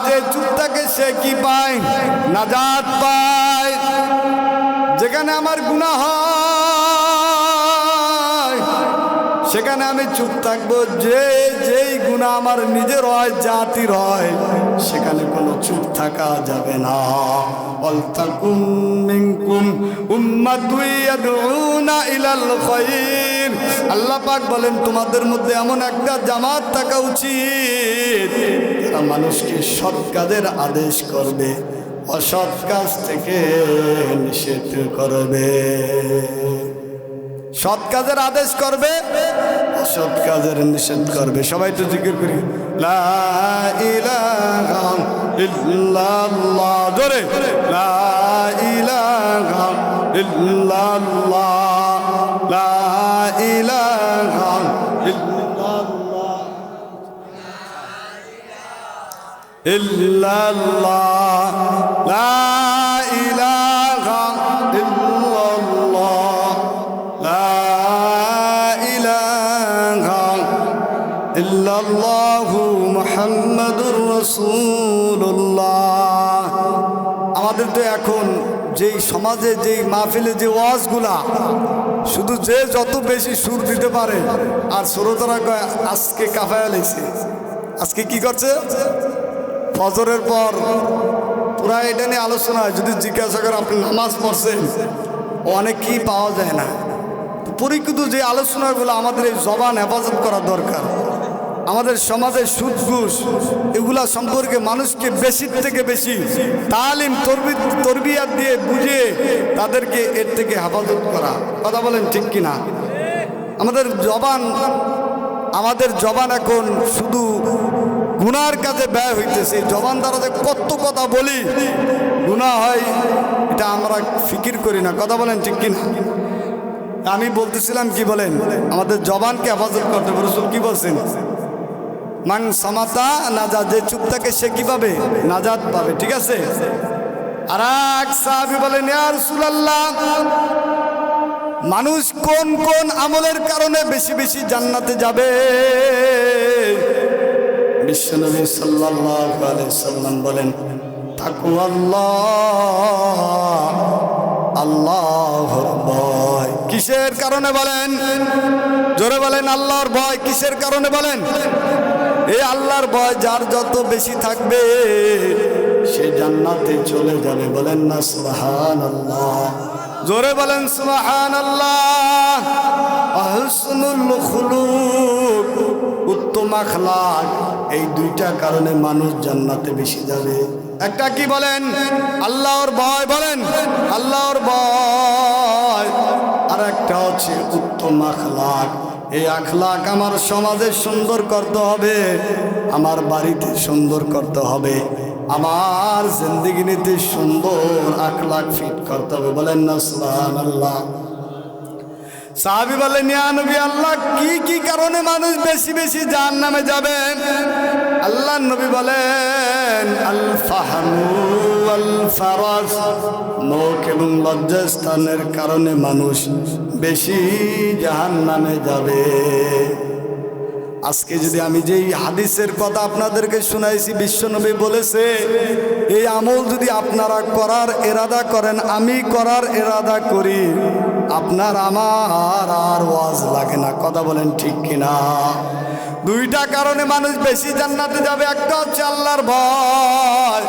যে চুপ থাকে সে কি পায়? নাজাত পায়। যেখানে আমার গুনাহ হয় সেখানে আমি চুপ থাকবো। যেই গুনাহ আমার নিজের হয়, জাতির হয়, সেখানে কোনো চুপ থাকা যাবে না। ওয়ালতাকুম মিনকুম উম্মাতুন ইয়াদউনা ইলাল খায়র। আল্লাহ পাক বলেন, তোমাদের মধ্যে এমন একটা জামাত থাকা উচিত যারা মানুষকে সৎ কাজের আদেশ করবে, অসৎ কাজ থেকে নিষেধ করবে। সৎ কাজের আদেশ করবে, অসৎ কাজের নিষেধ করবে। সবাই তো জিকির করি, লা ইলাহা ইল্লাল্লাহ। জোরে, লা ইলাহা ইল্লাল্লাহ, লা ইলাহা ইল্লাল্লাহ, ইল্লাল্লাহ, লা ইলাহা ইল্লাল্লাহ, লা ইলাহা ইল্লাল্লাহু মুহাম্মাদুর রাসূলুল্লাহ। আমাদের তো এখন যেই সমাজে, যেই মাহফিলে যে ওয়াজগুলা, শুধু যে যত বেশি সুর দিতে পারে, আর শ্রোতারা কয় আজকে কাফায়া লেগেছে। আজকে কি করছে? ফজরের পর পুরা এটা নিয়ে আলোচনা হয়। যদি জিজ্ঞাসা করে আপনি নামাজ পড়ছেন, অনেকই পাওয়া যায় না। পরিকৃত যে আলোচনাগুলো, আমাদের এই জবান হেফাজত করা দরকার। আমাদের সমাজের সুদ ঘুষ এগুলা সম্পর্কে মানুষকে বেশি থেকে বেশি তালিম তরবিয়াত দিয়ে বুঝিয়ে তাদেরকে এর থেকে হেফাজত করা। কথা বলেন ঠিক কিনা? আমাদের জবান এখন শুধু গুনার কাজে ব্যয় হইতেছে। জবান দ্বারা যে কত কথা বলি, গুনাহ হয়, এটা আমরা ফিকির করি না। কথা বলেন ঠিক কিনা? আমি বলতেছিলাম, কি বলেন, আমাদের জবানকে হেফাজত করতে হবে। রাসূল কি বলছেন? মান সামাতা নাজাত, যে চুপ থাকে সে কি পাবে? নাজাত পাবে। ঠিক আছে। আর এক সাহাবী বলেন, ইয়া রাসূলুল্লাহ, মানুষ কোন কোন আমলের কারণে বেশি বেশি জান্নাতে যাবে? বিশ্বনবী সাল্লাল্লাহু আলাইহি সাল্লাম বলেন, তাকওয়াল্লাহ, আল্লাহর ভয়। কিসের কারণে বলেন? জোরে বলেন। আল্লাহর ভয়। কিসের কারণে বলেন? এই আল্লাহর ভয় যার যত বেশি থাকবে সে জান্নাতে চলে যাবে। বলেন না সুবহানাল্লাহ। জোরে বলেন সুবহানাল্লাহ। আহসানুল খুলুক, উত্তম আখলাক, এই দুইটা কারণে মানুষ জান্নাতে বেশি যাবে। একটা কি বলেন? আল্লাহর ভয়। বলেন আল্লাহর ভয়। আর একটা হচ্ছে উত্তম আখলাক। এই আখলাক আমার সমাজে সুন্দর করতে হবে, আমার বাড়িতে সুন্দর করতে হবে, আমার জিন্দেগিতে সুন্দর আখলাক ফিট করতে হবে। বলেন না সুবহানাল্লাহ। সাহাবী বলেন, ইয়া নবী আল্লাহ, কি কি কারণে মানুষ বেশি বেশি জাহান্নামে যাবে? আল্লাহর নবী বলেন, আল ফাহমু ওয়াল ফারাজ, মুখ এবং লজ্জাস্থানের কারণে মানুষ বেশি জাহান্নামে যাবে। আজকে যদি আমি যেই হাদিসের কথা আপনাদেরকে শোনাইছি, বিশ্বনবী বলেছে, এই আমল যদি আপনারা করার ইরাদা করেন, আমি করার ইরাদা করি, আপনার আমার আর ওয়াজ লাগে না। কথা বলেন ঠিক কিনা? দুইটা কারণে মানুষ বেশি জান্নাতে যাবে। একটা হচ্ছে আল্লাহর ভয়,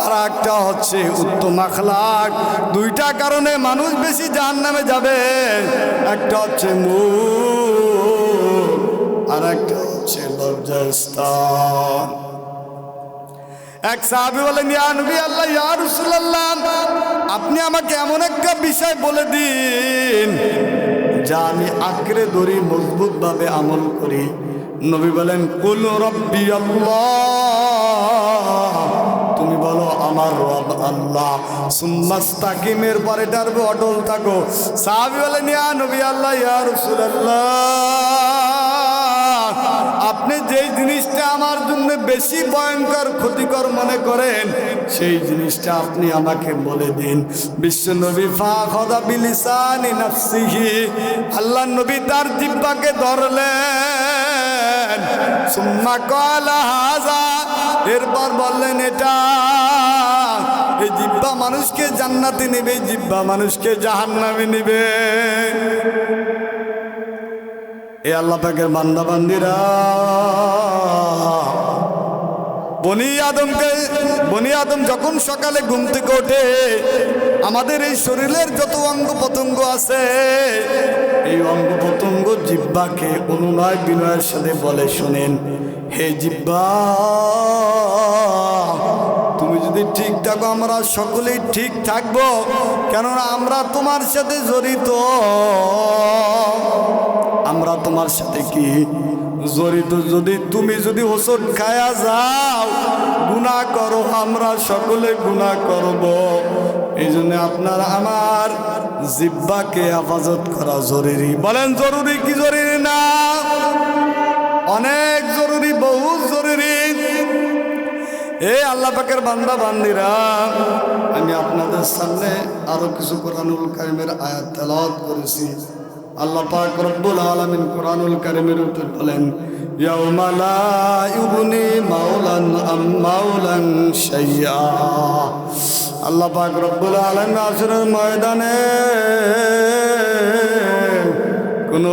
আর একটা হচ্ছে উত্তম আখলাক। দুইটা কারণে মানুষ বেশি জাহান্নামে যাবে। একটা হচ্ছে মুখ, আর একটা হচ্ছে লজ্জাস্থান। এক সাহাবী বলেন, ইয়া নবী আল্লাহ, ইয়া রাসূলুল্লাহ, আপনি আমাকে এমন একটা বিষয় বলে দিন যা আমি আঁকড়ে ধরি, মজবুত ভাবে আমল করি। নবী বলেন, কুল রব্বি আল্লাহ, তুমি বলো আমার রব আল্লাহ। সুম্মাস্তাকিমের পরে টারবে অটল থাকো। সাহাবী বলেন, ইয়া নবী আল্লাহ, ইয়া রাসূলুল্লাহ, আপনি যেই জিনিসটা আমার জন্য বেশি ভয়ঙ্কর ক্ষতিকর মনে করেন সেই জিনিসটা আপনি আমাকে বলে দিন। বিশ্বনবী ফাখাযা বিলিসানি নাফসিহি, আল্লাহর নবী তার জিহ্বাকে ধরলেন। সুম্মা ক্বালা হাযা, এরপর বললেন এটা। এই জিহ্বা মানুষকে জান্নাতে নেবে, জিহ্বা মানুষকে জাহান্নামে নেবে। এ আল্লাহ পাকের বান্দা বান্দিরা, বনি আদম যখন সকালে ঘুম থেকে ওঠে, আমাদের এই শরীরের যত অঙ্গ প্রত্যঙ্গ আছে, এই অঙ্গ প্রত্যঙ্গ জিহ্বাকে অনুনয় বিনয়ের সাথে বলে, শোনেন হে জিহ্বা, তুমি যদি ঠিক থাকো আমরা সকলেই ঠিক থাকবো, কেননা আমরা তোমার সাথে জড়িত। আমরা তোমার সাথে কি জড়িত? তুমি যদি ওষুধ খায়া যাও, গুনাহ করো, আমরা সকলে গুনাহ করব। এই জন্য আপনারা আমার জিহ্বাকে হেফাজত করা জরুরি। বলেন জরুরি কি জরুরি না? অনেক জরুরি, বহুত জরুরি। এই আল্লাহ পাকের বান্দা বান্দিরা, আমি আপনাদের সামনে আরো কিছু কোরআনুল কারীমের আয়াত তেলাওয়াত করেছি। আল্লাহ পাক রব্বুল আলামিন কোরআনুল কারীমের ভিতর বলেন, ইয়াউমা লা ইউগনি মাওলান আম মাওলান শাইয়া। আল্লাহ পাক রব্বুল আলামিন আসরের ময়দানে কোনো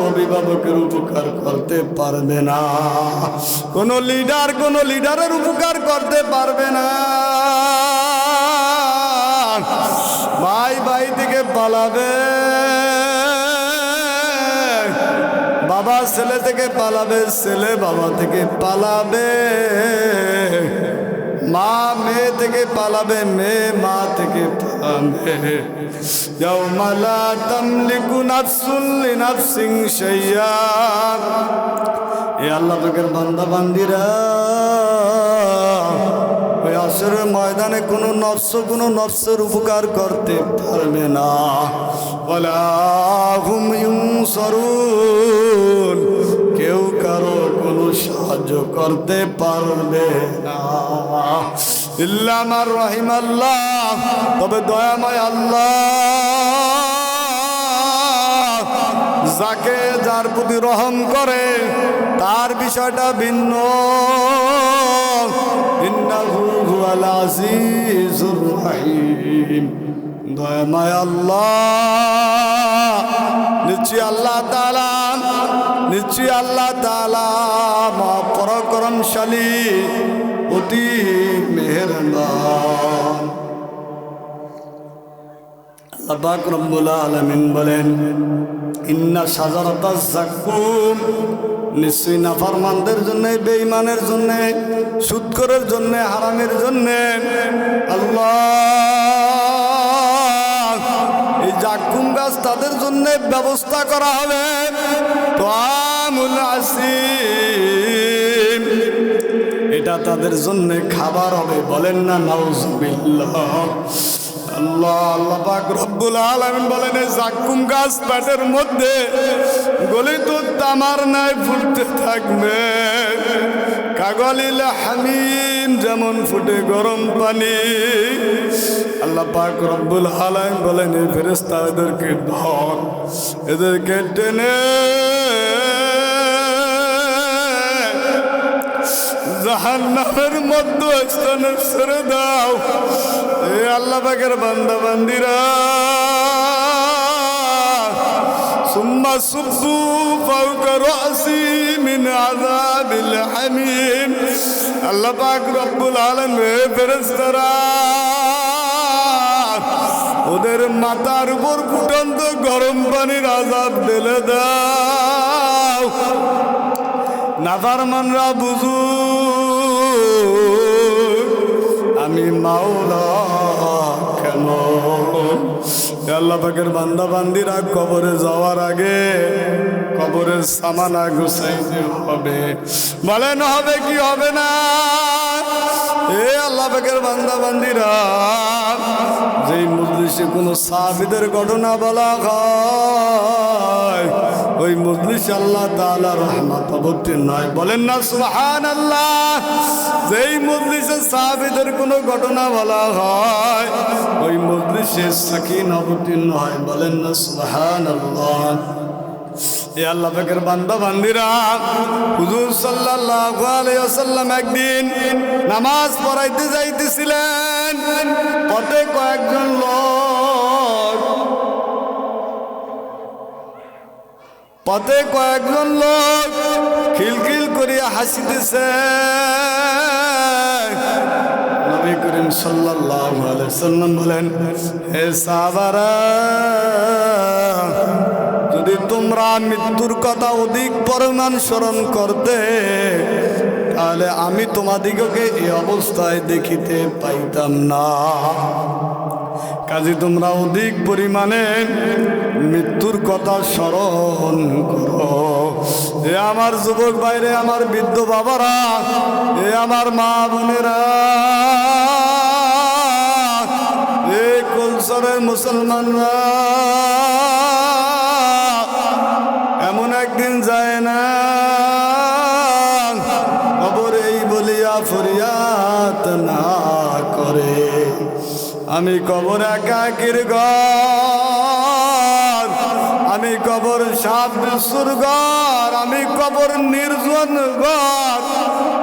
অভিভাবকের উপকার করতে পারবে না, কোনো লিডারের উপকার করতে পারবে না। ভাই থেকে পালাবে, বাবা ছেলে থেকে পালাবে, ছেলে বাবা থেকে পালাবে, মা মেয়ে থেকে পালাবে, মেয়ে মা থেকে পালাবে। ইয়াউমা লা তামলিকু নাফসুন লিনাফসিন শাইআ। এ আল্লাহ পাকের বান্দা বান্দিরা, ওই আসরের ময়দানে কোনো নফসের উপকার করতে পারবে না। ওয়ালা হুম ইউনসারুন, কেউ কারো কোনো সাহায্য করতে পারবে না ইল্লা মান রাহিমাল্লাহ। তবে দয়াময় আল্লাহ যাকে যার প্রতি রহম করে তার বিষয়টা ভিন্ন। ইন্নাহু হুয়াল আজিজুর রহিম। দয়াময় আল্লাহ নিশ্চয় আল্লাহ তাআলা পরাক্রমশালী অতি মেহেরবান। আল্লাহ পাক রব্বুল আলামিন বলেন ইন্না শাজারাতাজ যাক্কুম, নিশ্চয়ই নাফরমানদের জন্য, বেঈমানের জন্য, সুদখোরের জন্য, হারামের জন্য আল্লাহ এই যাক্কুম গাছ তাদের জন্য ব্যবস্থা করা হবে। তাআমুল আসিম, এটা তাদের জন্য খাবার হবে। বলেন না নাউজুবিল্লাহ। আল্লাহ পাক রব্বুল আলামিন বলেন এই যাক্কুম গাছ পেটের মধ্যে গলিত তামার নাই ফুটতে থাকবে। কাগলিল হামিম, যেমন ফুটে গরম পানি। আল্লাহ পাক রব্বুল আলামিন বলেন এই ফেরেশতা এদেরকে ধর, এদেরকে টেনে জাহান্নামের মধ্যস্থানে ছেড়ে দাও। এই আল্লাহ পাকের বান্দা বান্দিরা, সুম্মা সুব্বু ফাওকা রাসি মিন আযাবিল হামিম। আল্লাহ পাক রব্বুল আলামিন ফেরেশতারা ওদের মাথার উপর ফুটন্ত গরম পানির আযাব ঢেলে দাও। নাফরমানরা বুঝু আমি মাওলা কেমন। আল্লাহ পাকের বান্দা বান্দিরা কবরে যাওয়ার আগে কবরের সামানা গুছাইতে হবে। বলেন হবে কি হবে না? এ আল্লাহ পাকের বান্দা বান্দিরা, যেই মজলিসে কোনো সাহাবীদের ঘটনা বলা হয় ওই মজলিস আল্লাহ তাআলা রহমত অবতীর্ণ হয়। বলেন না সুবহানাল্লাহ। যেই মজলিসে সাহাবীদের কোনো ঘটনা বলা হয় ওই মজলিসে সাকিনা অবতীর্ণ হয়। বলেন না সুবহানাল্লাহ। এ আল্লাহ পাকের বান্দা বান্দিরা, হুজুর সাল্লাল্লাহু আলাইহি ওয়াসাল্লাম একদিন নামাজ পড়াইতে যাইতেছিলেন। পথে কয়েকজন লোক খিলখিল করিয়া হাসিতেছে। নবী করিম সাল্লাল্লাহু আলাইহি ওয়াসাল্লাম বলেন, হে সাহাবারা, যদি তোমরা মৃত্যুর কথা অধিক পরিমাণ স্মরণ করতে তাহলে আমি তোমাদিগকে এই অবস্থায় দেখিতে পাইতাম না। কাজে তোমরা অধিক পরিমাণে মৃত্যুর কথা স্মরণ করো। এ আমার যুবক ভাইরে, আমার বৃদ্ধ বাবারা, এ আমার মা বোনেরা, এ কলসরের মুসলমানরা, এমন একদিন যায় না কবর এই বলিয়া ফরিয়াদ না করে আমি কবর একাকির ঘর, আমি কবর সাত বিশ্বর ঘর, আমি কবর নির্জন ঘর,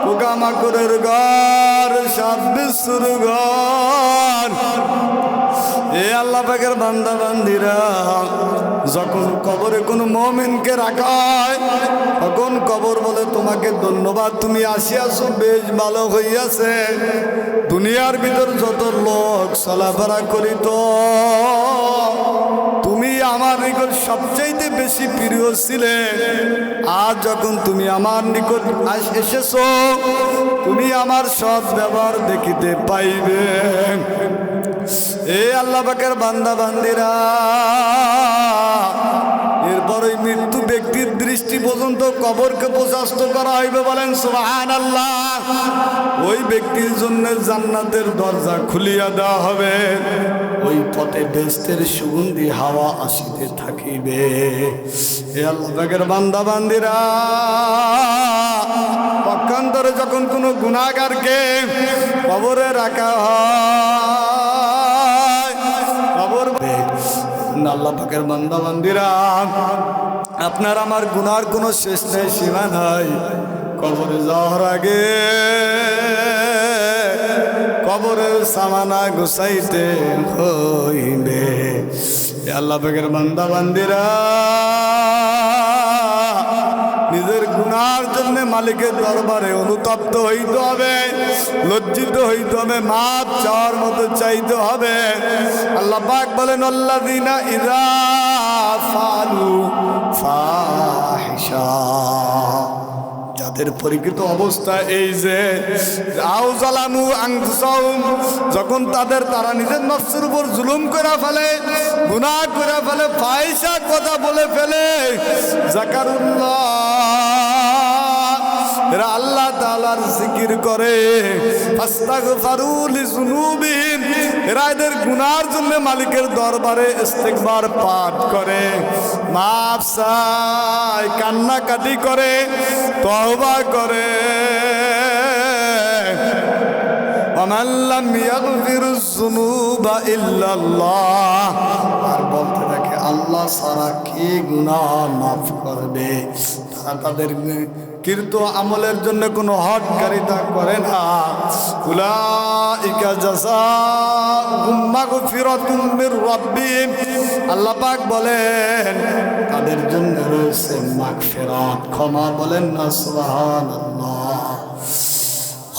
পোকামাকড়ের ঘর, সাত বিশ্বর ঘর। এ আল্লাহ পাকের বান্দা বান্দিরা, যখন কবরে কোনো মুমিনকে রাখা হয় তখন কবর বলে তোমাকে ধন্যবাদ, তুমি আসিয়াছো, বেশ ভালো হইয়াছে। দুনিয়ার ভিতর যত লোক চলাফেরা করিত তুমি আমার নিকট সবচাইতে বেশি প্রিয় ছিলে। আজ যখন তুমি আমার নিকট এসেছো তুমি আমার সৎ ব্যবহার দেখিতে পাইবে। এ আল্লাহ পাকের বান্দা বান্দিরা, এরপর ওই মৃত্যু ব্যক্তির দৃষ্টি পর্যন্ত কবরকে প্রশস্ত করা হইবে। বলেন সুবহানাল্লাহ। ওই ব্যক্তির জন্য জান্নাতের দরজা খুলিয়া দেওয়া হবে। ওই পথে বেহেশতের সুগন্ধি হাওয়া আসিতে থাকিবে। এ আল্লাহ পাকের বান্দা বান্দিরা, মতান্তরে যখন কোনো গুনাহগারকে কবরে রাখা হয়, কবর আল্লাহ পাকের বান্দা বান্দিরা, আপনার আমার গুনার কোনো শেষ নেই, সীমা নাই। কবরে যাওয়ার আগে কবরের সামানা গুছাইতে হইবে। আল্লাহ পাকের বান্দা বান্দিরা, নিজের গুনার জন্য মালিকের দরবারে অনুতপ্ত হইতে হবে, লজ্জিত হইতে হবে, মাপ চাওয়ার মতো চাইতে হবে। আল্লাহ পাক বলেন, আল্লাযীনা ইযা ফাআলু ফাহিশা, যাদের পরিকৃত অবস্থা এই যে আউজালামু আনফুসাহুম, যখন তারা নিজের নফসের উপর জুলুম করে ফেলে, গুনাহ করে ফেলে, ফাহিশা কথা বলে ফেলে, যাকারুল্লাহ, এরা আল্লাহ তাআলার জিকির করে, ফাস্তাগফারু লিযুনুবিহিম, এরা এদের গুনার জন্য মালিকের দরবারে ইস্তিগফার পাঠ করে, মাফ চায়, কান্নাকাটি করে, তওবা করে। ওয়ামান লাম ইয়াগফিরুয যুনুবা ইল্লাল্লাহ, আর বলতে থাকে আল্লাহ ছাড়া কে গুনাহ মাফ করবে। তারা তাদের কৃত আমলের জন্য কোনো হটকারিতা করে না। উলাইকা জাযাউহুম মাগফিরাতুম মির রাব্বিহিম, আল্লাহ পাক বলেন তাদের জন্য রয়েছে মাগফিরাত, ক্ষমা। বলেন না সুবহানাল্লাহ।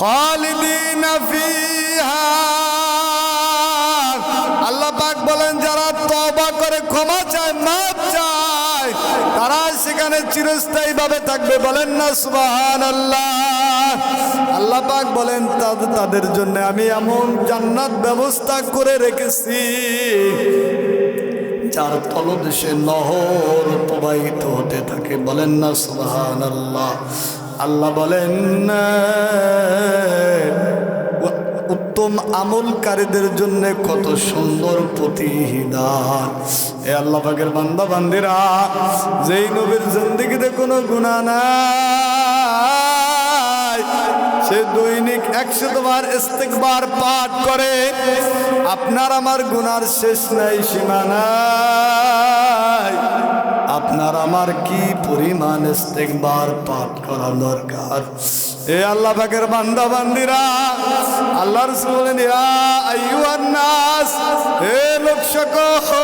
খালিদিনা ফিহা, আল্লাহ পাক বলেন যারা তওবা করে, ক্ষমা চায়, মাফ চায়, তারা সেখানে চিরস্থায়ী ভাবে থাকবে। বলেন না সুবহানাল্লাহ। আল্লাহ পাক বলেন তাদের জন্য আমি এমন জান্নাত ব্যবস্থা করে রেখেছি যার তলদেশে নহর প্রবাহিত হতে থাকে। বলেন না সুবহানাল্লাহ। আল্লাহ বলেন উত্তম আমলকারীদের জন্য কত সুন্দর প্রতিহিদান। এ আল্লাহ পাকের বান্দা বান্দিরা, যেই নবীর জিন্দেগিতে কোনো গুনাহ নাই, সে দৈনিক 100 বার ইস্তিগফার পাঠ করে, আপনার আমার গুনার শেষ নাই, সীমা নাই। আপনার আমার কি পরিমাণ ইস্তিগফার পাঠ করা দরকার। এ আল্লাহ পাকের বান্দা বান্দিরা, আল্লাহ রাসূল বলেন, ইয়া আইয়ুহান নাস, হে লোক সকল,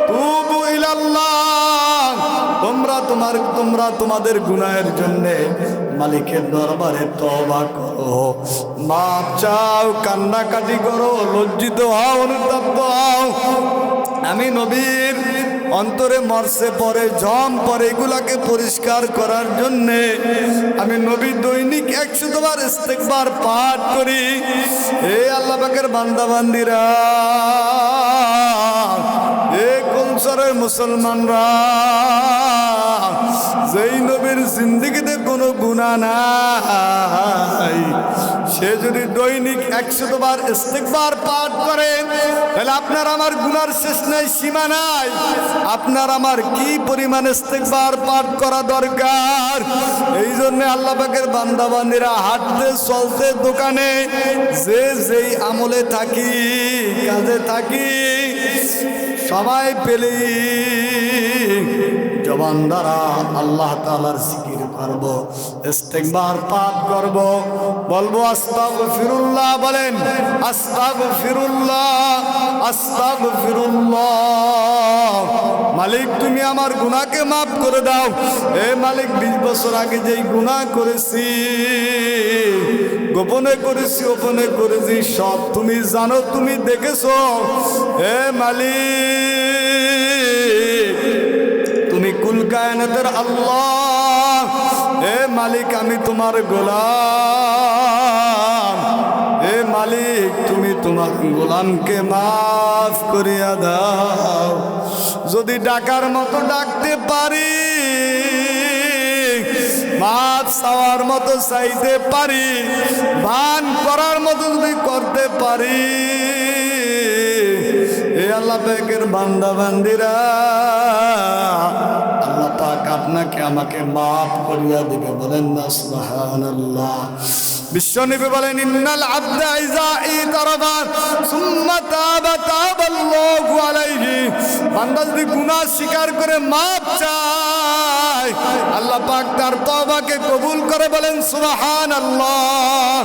তুবু ইলাল্লাহ, তোমরা তোমাদের গুনাহের জন্য মালিকের দরবারে তওবা করো, মাপ চাও, কান্নাকাটি করো, লজ্জিত হও, অনুতপ্ত হও। আমি নবীর অন্তরে মরছে পরে, জম পরে, এগুলাকে পরিষ্কার করার জন্যে আমি নবী দৈনিক 100 বার ইস্তিগফার পাঠ করি। হে আল্লাহ পাকের বান্দা বান্দিরা, হে কুলসরের মুসলমানরা, যেই নবীর জিন্দেগিতে কোনো গুনাহ নাই, সে যদি দৈনিক 100 বার ইস্তিগফার পাঠ করে, তাহলে আপনার আমার গুনার শেষ নাই, সীমা নাই। আপনার আমার কি পরিমাণ ইস্তিগফার পাঠ করা দরকার। এই জন্য আল্লাহ পাকের বান্দা বান্দিরা, হাঁটতে চলতে দোকানে যে যেই আমলে থাকি, কাজে থাকি, সবাই পেলেই জবান দ্বারা আল্লাহ তাআলার জিকির করব, ইস্তিগফার পাঠ করব, বলবো আস্তাগফিরুল্লাহ। বলেন আস্তাগফিরুল্লাহ, আস্তাগফিরুল্লাহ। মালিক তুমি আমার গুনাহকে মাফ করে দাও। হে মালিক, 20 বছর আগে যেই গুনাহ করেছি, গোপনে করেছি, গোপনে করেছি, সব তুমি জানো, তুমি দেখেছো। হে মালিক, তুমি কুল কায়নাতের আল্লাহ। হে মালিক, আমি তোমার গোলাম। হে মালিক, তুমি তোমার গোলামকে মাফ করিয়া দাও। যদি ডাকার মতো ডাকতে পারি, মাফ চাওয়ার মতো চাইতে পারি, বান করার মতো যদি করতে পারি, এ আল্লাহ পাকের বান্দা বান্দিরা, আল্লাহ পাক পাক আপনাকে আমাকে মাফ করিয়া দিবে। বলেন না সুবহানাল্লাহ। বিশ্বনবী বলেন ইন্নাল আবদা ইযা ইতারাফা সুম্মা তাবা তাবাল্লাহু আলাইহি, বান্দা যদি গুনাহ স্বীকার করে মাফ চায় আল্লাহ পাক তার তওবাকে কবুল করে। বলেন সুবহানাল্লাহ।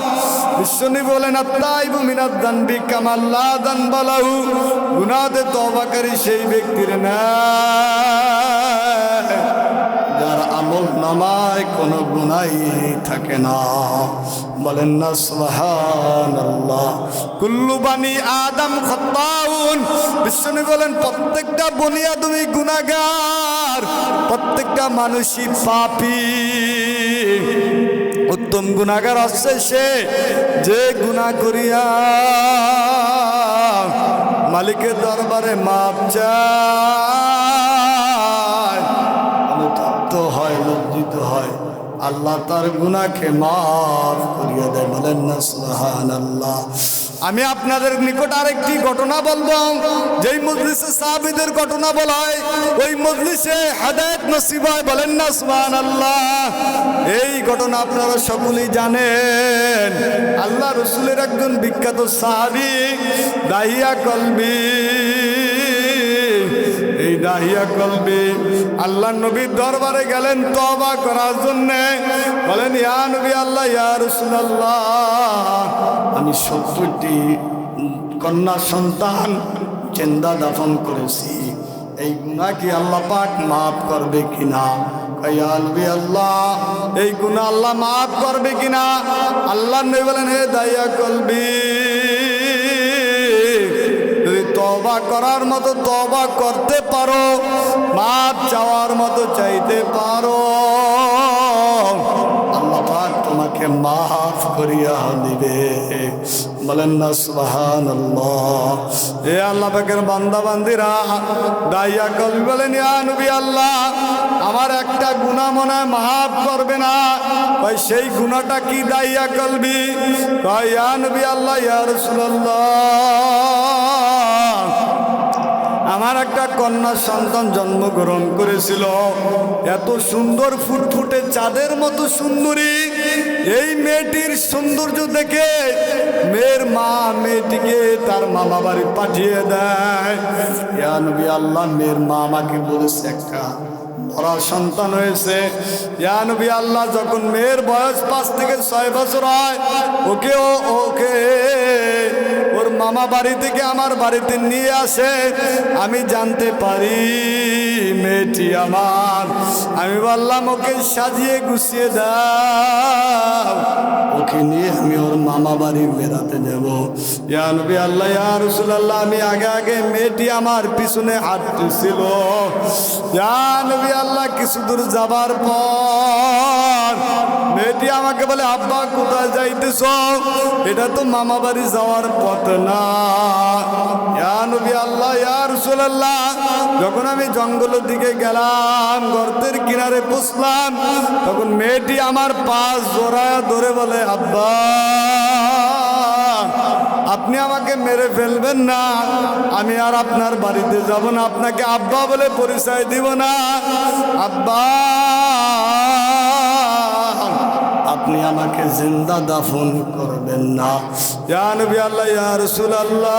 বিশ্বনবী বলেন আত-তাইবু মিনাদ যানবি কামা লা যানবা লাহু, গুনাহতে তওবাকারী সেই ব্যক্তির ন্যায় যার আমল নামায় কোনো গুনাহ থাকে না। বলেন না সুবহানাল্লাহ। কুল্লু বানি আদম খাত্তাউন, বিশ্বনবী বলেন প্রত্যেকটা বনি আদমি গুনাহগার, প্রত্যেকটা মানুষই পাপী। উত্তম গুনাহগার হচ্ছে সে যে গুনাহ করিয়া মালিকের দরবারে মাপ চায়, অনুতপ্ত হয়, লজ্জিত হয়, আল্লাহ তার গুনাহকে মাফ করিয়া দেয়। বলেন না সুবহানাল্লাহ। আমি আপনাদের নিকট আরেকটি ঘটনা বলবো, যেই মজলিসে সাহাবীদের ঘটনা বলা হয় ওই মজলিসে হেদায়েত নসিব হয়। বলেন না সুবহানাল্লাহ। এই ঘটনা আপনারা সকলেই জানেন। আল্লাহ রসুলের একজন বিখ্যাত সাহাবী দাহিয়া কলবি, এই দাহিয়া কলবি আল্লাহ নবীর দরবারে গেলেন তওবা করার জন্য। বলেন ইয়া নবী আল্লাহ, ইয়া রাসূলুল্লাহ, আমি 70টি কন্যা সন্তান জিন্দা দাফন করেছি, এই গুনাহ কি আল্লাহ পাক মাফ করবে কিনা? ইয়া নবী আল্লাহ, এই গুনাহ আল্লাহ মাফ করবে কিনা? আল্লাহ নবী বলেন হে দাহিয়া কলবি, তওবা করার মতো তওবা করতে পারো, মাফ চাওয়ার মতো চাইতে পারো, আল্লাহ পাক তোমাকে মাফ করিয়া দিবে। বলেন না সুবহানাল্লাহ। এ আল্লাহ পাকের বান্দা বান্দিরা, দাইয়া কলবি বলেন ইয়া নবী আল্লাহ, আমার একটা গুনাহ মনে হয় মাফ করবে না। ভাই সেই গুনাহটা কি দাইয়া কলবি? কয় ইয়া নবী আল্লাহ, ইয়া রাসূলুল্লাহ, আমার একটা কন্যা সন্তান জন্মগ্রহণ করেছিল, এত সুন্দর ফুটফুটে চাঁদের মতো সুন্দরী। এই মেয়েটির সৌন্দর্য দেখে মেয়ের মা মেয়েটিকে তার মামা বাড়ি পাঠিয়ে দেয়। ইয়া নবী আল্লাহ, মেয়ের মা আমাকে বলেছে একটা বড় সন্তান হয়েছে। ইয়া নবী আল্লাহ, যখন মেয়ের বয়স 5 থেকে 6 বছর হয় ওকে ওর মামা বাড়ি থেকে আমার বাড়িতে নিয়ে আসে। আমি জানতে পারি মেয়েটি আমার। আমি বললাম ওকে সাজিয়ে গুছিয়ে দাও, ওকে নিয়ে আমি ওর মামা বাড়ি বেড়াতে যাব। ইয়া নবী আল্লাহ, ইয়া রাসূলুল্লাহ, আমি আগে আগে, মেয়েটি আমার পিছনে হাঁটতেছিল। ইয়া নবী আল্লাহ, কিছু দূর যাবার পর মেয়েটি আমাকে বলে আব্বা কোথায় যাইতেছ? এটা তো মামা বাড়ি যাওয়ার পথ না। ইয়া নবী আল্লাহ, ইয়া রাসূলুল্লাহ, যখন আমি জঙ্গলের দিকে গেলাম, গর্তের কিনারে বসলাম, তখন মেয়েটি আমার পাশ জোড়ায় ধরে বলে আব্বা, আপনি আমাকে মেরে ফেলবেন না, আমি আর আপনার বাড়িতে যাব না, আপনাকে আব্বা বলে পরিচয় দিব না। আব্বা, আপনি আমাকে জিন্দা দাফন করবেন না। ইয়া নবী আল্লাহ, ইয়া রাসূলুল্লাহ,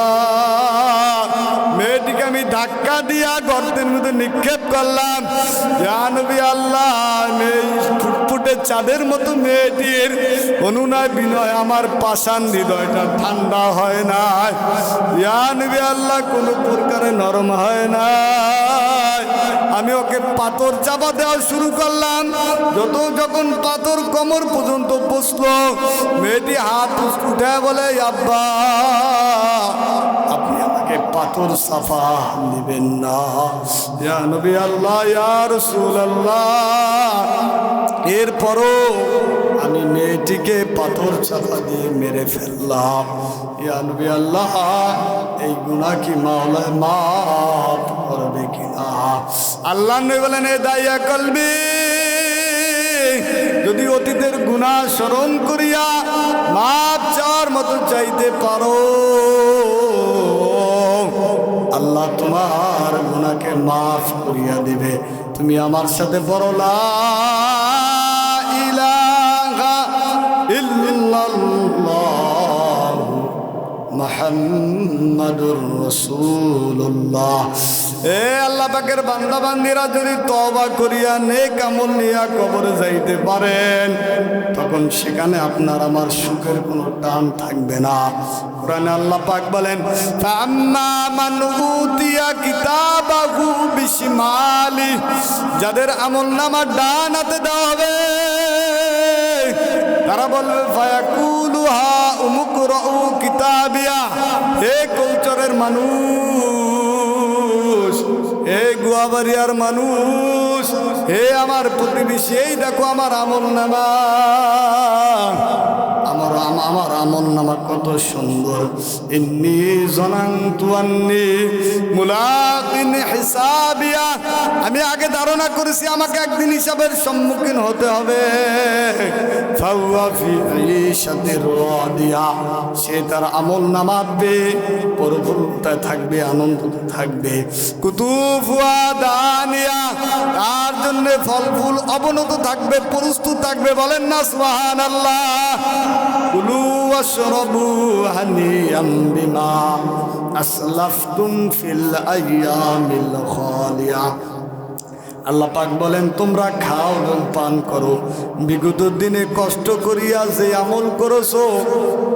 মেয়েটিকে আমি ধাক্কা দিয়া গর্তের মধ্যে নিক্ষেপ করলাম। ইয়া নবী আল্লাহ, মেয়ে ফুটফুটে চাঁদের মতো মেয়েটির অনুনয় বিনয় আমার পাষাণ হৃদয়টা ঠান্ডা হয় না। ইয়া নবী আল্লাহ, কোনো প্রকারে নরম হয় না। আমি ওকে পাথর চাপা দেওয়া শুরু করলাম। যখন পাথর কোমর পর্যন্ত বসলো, মেয়েটি হাত উঠে বলে আব্বা, আপনি আমাকে পাথর সাফা দিবেন না। ইয়া নবী আল্লাহ, ইয়া রাসূলুল্লাহ, এরপরও আমি মেয়েটিকে পাথর চাপা দিয়ে মেরে ফেললাম। ইয়া নবী আল্লাহ, এই গুনাহ কি মাওলা মাফ করবে কিনা? আল্লাহ নবী বলেন এ দাইয়া কলবি, যদি অতীতের গুনাহ স্মরণ করিয়া মাপ চাওয়ার মতো চাইতে পারো, আল্লাহ তোমার গুনাহকে মাফ করিয়া দিবে। তুমি আমার সাথে পড়ো লা ইলাহা ইল্লাল্লাহ মুহাম্মাদুর রাসূলুল্লাহ। এ আল্লাহ পাকের বান্দা বান্দিরা যদি তওবা করিয়া নেক আমল নিয়া কবরে যাইতে পারেন, তখন সেখানে আপনার আমার সুখের কোনো টান থাকবে না। কোরআনে আল্লাহ পাক বলেন, ফাম্মা মান উতিয়া কিতাবাহু বিশিমালি, যাদের আমলনামা ডান হাতে দেওয়া হবে তারা বলবে ফায়াকুলু হা উমুকরাউ কিতাবিয়া। হে কৌচরের মানুষ, হে গুয়াবাড়িয়ার মানুষ, হে আমার প্রতিবেশী, এই দেখো আমার আমলনামা, আমার আমলনামা কত সুন্দর। ইন্নী জানানতু আন্নী মুলাকিন হিসাবিয়া, আমি আগে ধারণা করেছি আমাকে একদিন হিসাবের সম্মুখীন হতে হবে। ফাওয়া ফি ঈশাতির রাদিয়া, সে তার আমলনামা পেয়ে পরপরতায় থাকবে, আনন্দতে থাকবে। কুতুফুয়া দানিয়া, তার জন্য ফল ফুল অবনত থাকবে, প্রস্তুত থাকবে। বলেন না সুবহানাল্লাহ। কুলু ওয়াশরাবু হানিয়াম বিমা আসলাফতুম ফিল আইয়ামিল খালিয়া। আল্লাহ পাক বলেন, তোমরা খাও এবং পান করো বিগত দিনে কষ্ট করিয়া যে আমল করেছো,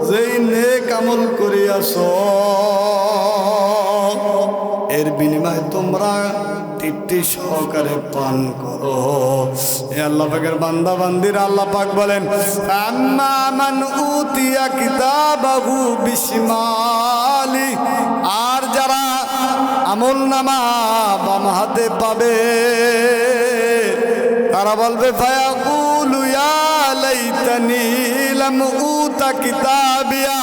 যেই নেক আমল করিয়াছো, এর বিনিময়ে তোমরা তৃপ্তি সহকারে পান করো। এ আল্লাহ পাকের বান্দা বান্দিরা আল্লাহ পাক বলেন, আম্মা মান উতিয়া কিতাবাহু বিশিমালি, আর যারা আমলনামা বাম হাতে পাবে তারা বলবে ফায়াকুলু ইয়া লাইতানি লাম উতা কিতাবিয়া,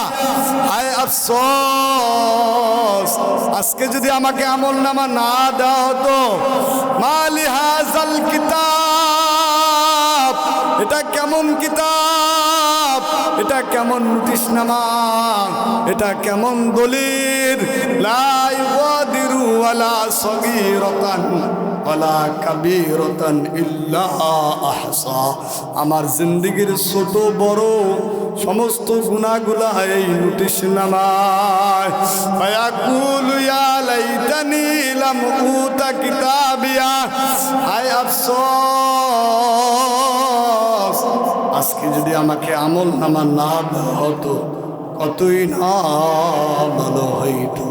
হায় আফসোস, আজকে যদি আমাকে আমলনামা না দেওয়া হতো। মালি হাযাল কিতাব, এটা কেমন কিতাব, এটা কেমন নোটিশনামা, এটা কেমন দলিল। লা ইউগাদিরু ওয়ালা সগীরাতান ওয়ালা কাবীরাতান ইল্লা আহসা, আমার জিন্দেগীর ছোট বড় সমস্ত গুনাহগুলা এই নোটিশনামায়। ফায়াকুলু ইয়া লাইতানি লাম উতা কিতাবিয়া, হায় আফসোস, আজকে যদি আমাকে আমলনামা না দেওয়া হতো কতই না ভালো হইতো।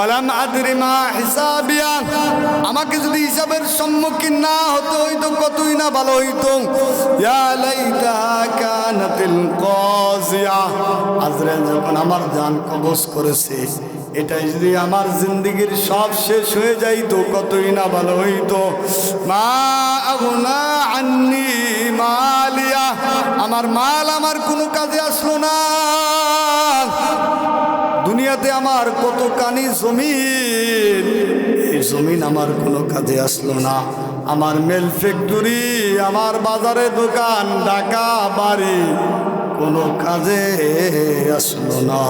আলাম আদরি মা হিসাবিয়া, আমাকে যদি হিসাবের সম্মুখীন না হতে হইতো কতই না ভালো হইতো। ইয়া লাইতাহা কানাতিল কাযিয়া, আজরাইল যখন আমার জান কবজ করেছে, এটাই যদি আমার জিন্দেগীর সব শেষ হয়ে যাইতো কতই না ভালো হইতো। মা আগুনা আন্নি মালিয়া, আমার মাল আমার কোনো কাজে আসলো না। দুনিয়াতে আমার কত কানি জমিন, এই জমিন আমার কোনো কাজে আসলো না। আমার মেল ফ্যাক্টরি, আমার বাজারে দোকান, ঢাকা বাড়ি কোনো কাজে আসলো না।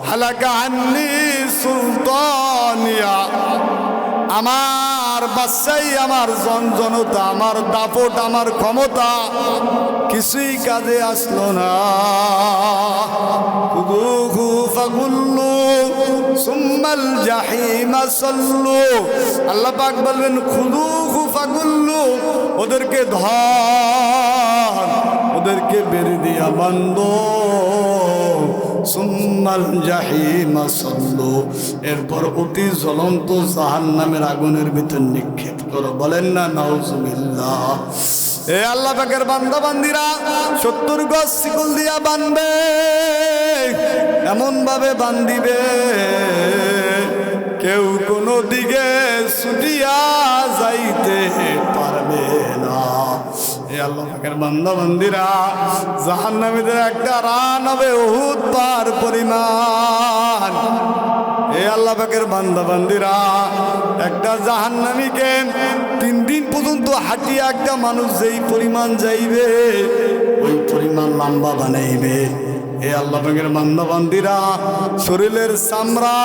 হালাকা আন্নি সুলতানিয়া, আমার বাদশাহী, আমার জনজনতা, আমার দাপট, আমার ক্ষমতা কিছুই কাজে আসলো না। খুদুহু ফাগুল্লু সুম্মাল জাহিমা সাল্লু, আল্লাহ পাক বলবেন খুদুহু ফাগুল্লু, ওদেরকে ধর, ওদেরকে বের দিয়া বান্ধ। সুম্মাল জাহিমা সাল্লু, এরপর অতি জ্বলন্ত জাহান্নামের আগুনের ভিতর নিক্ষেপ করো। বলেন না নাউজুবিল্লাহ। এ আল্লাহ পাকের বান্দা বান্দিরা 70 গজ শিকল দিয়া বানবে, এমন ভাবে বান্ধিবে কেউ কোনো দিকে ছুটিয়া যাইতে পারবে না। এ আল্লাহ পাকের বান্দা বান্দিরা, জাহান্নামীদের একটা রান হবে উহুদ পাহাড় পরিমাণ। এ আল্লাহ পাকের বান্দা বান্দিরা, একটা জাহান্নামীকে 3 দিন পর্যন্ত হাঁটিয়ে একটা মানুষ যেই পরিমাণ যাইবে ওই পরিমাণ লম্বা বানাইবে। এ আল্লাহ পাকের বান্দা বান্দিরা, শরীরের চামড়া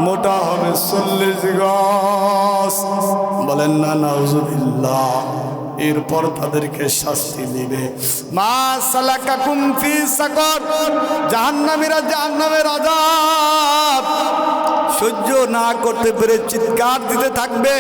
মোটা হবে 40 গজ। বলেন না নাউজুবিল্লাহ। এরপর তাদেরকে শাস্তি দিবে। মা সালাকাকুম ফি সাকর, জাহান্নামীরা জাহান্নামের আযাব সহ্য না করতে পেরে চিৎকার দিতে থাকবে।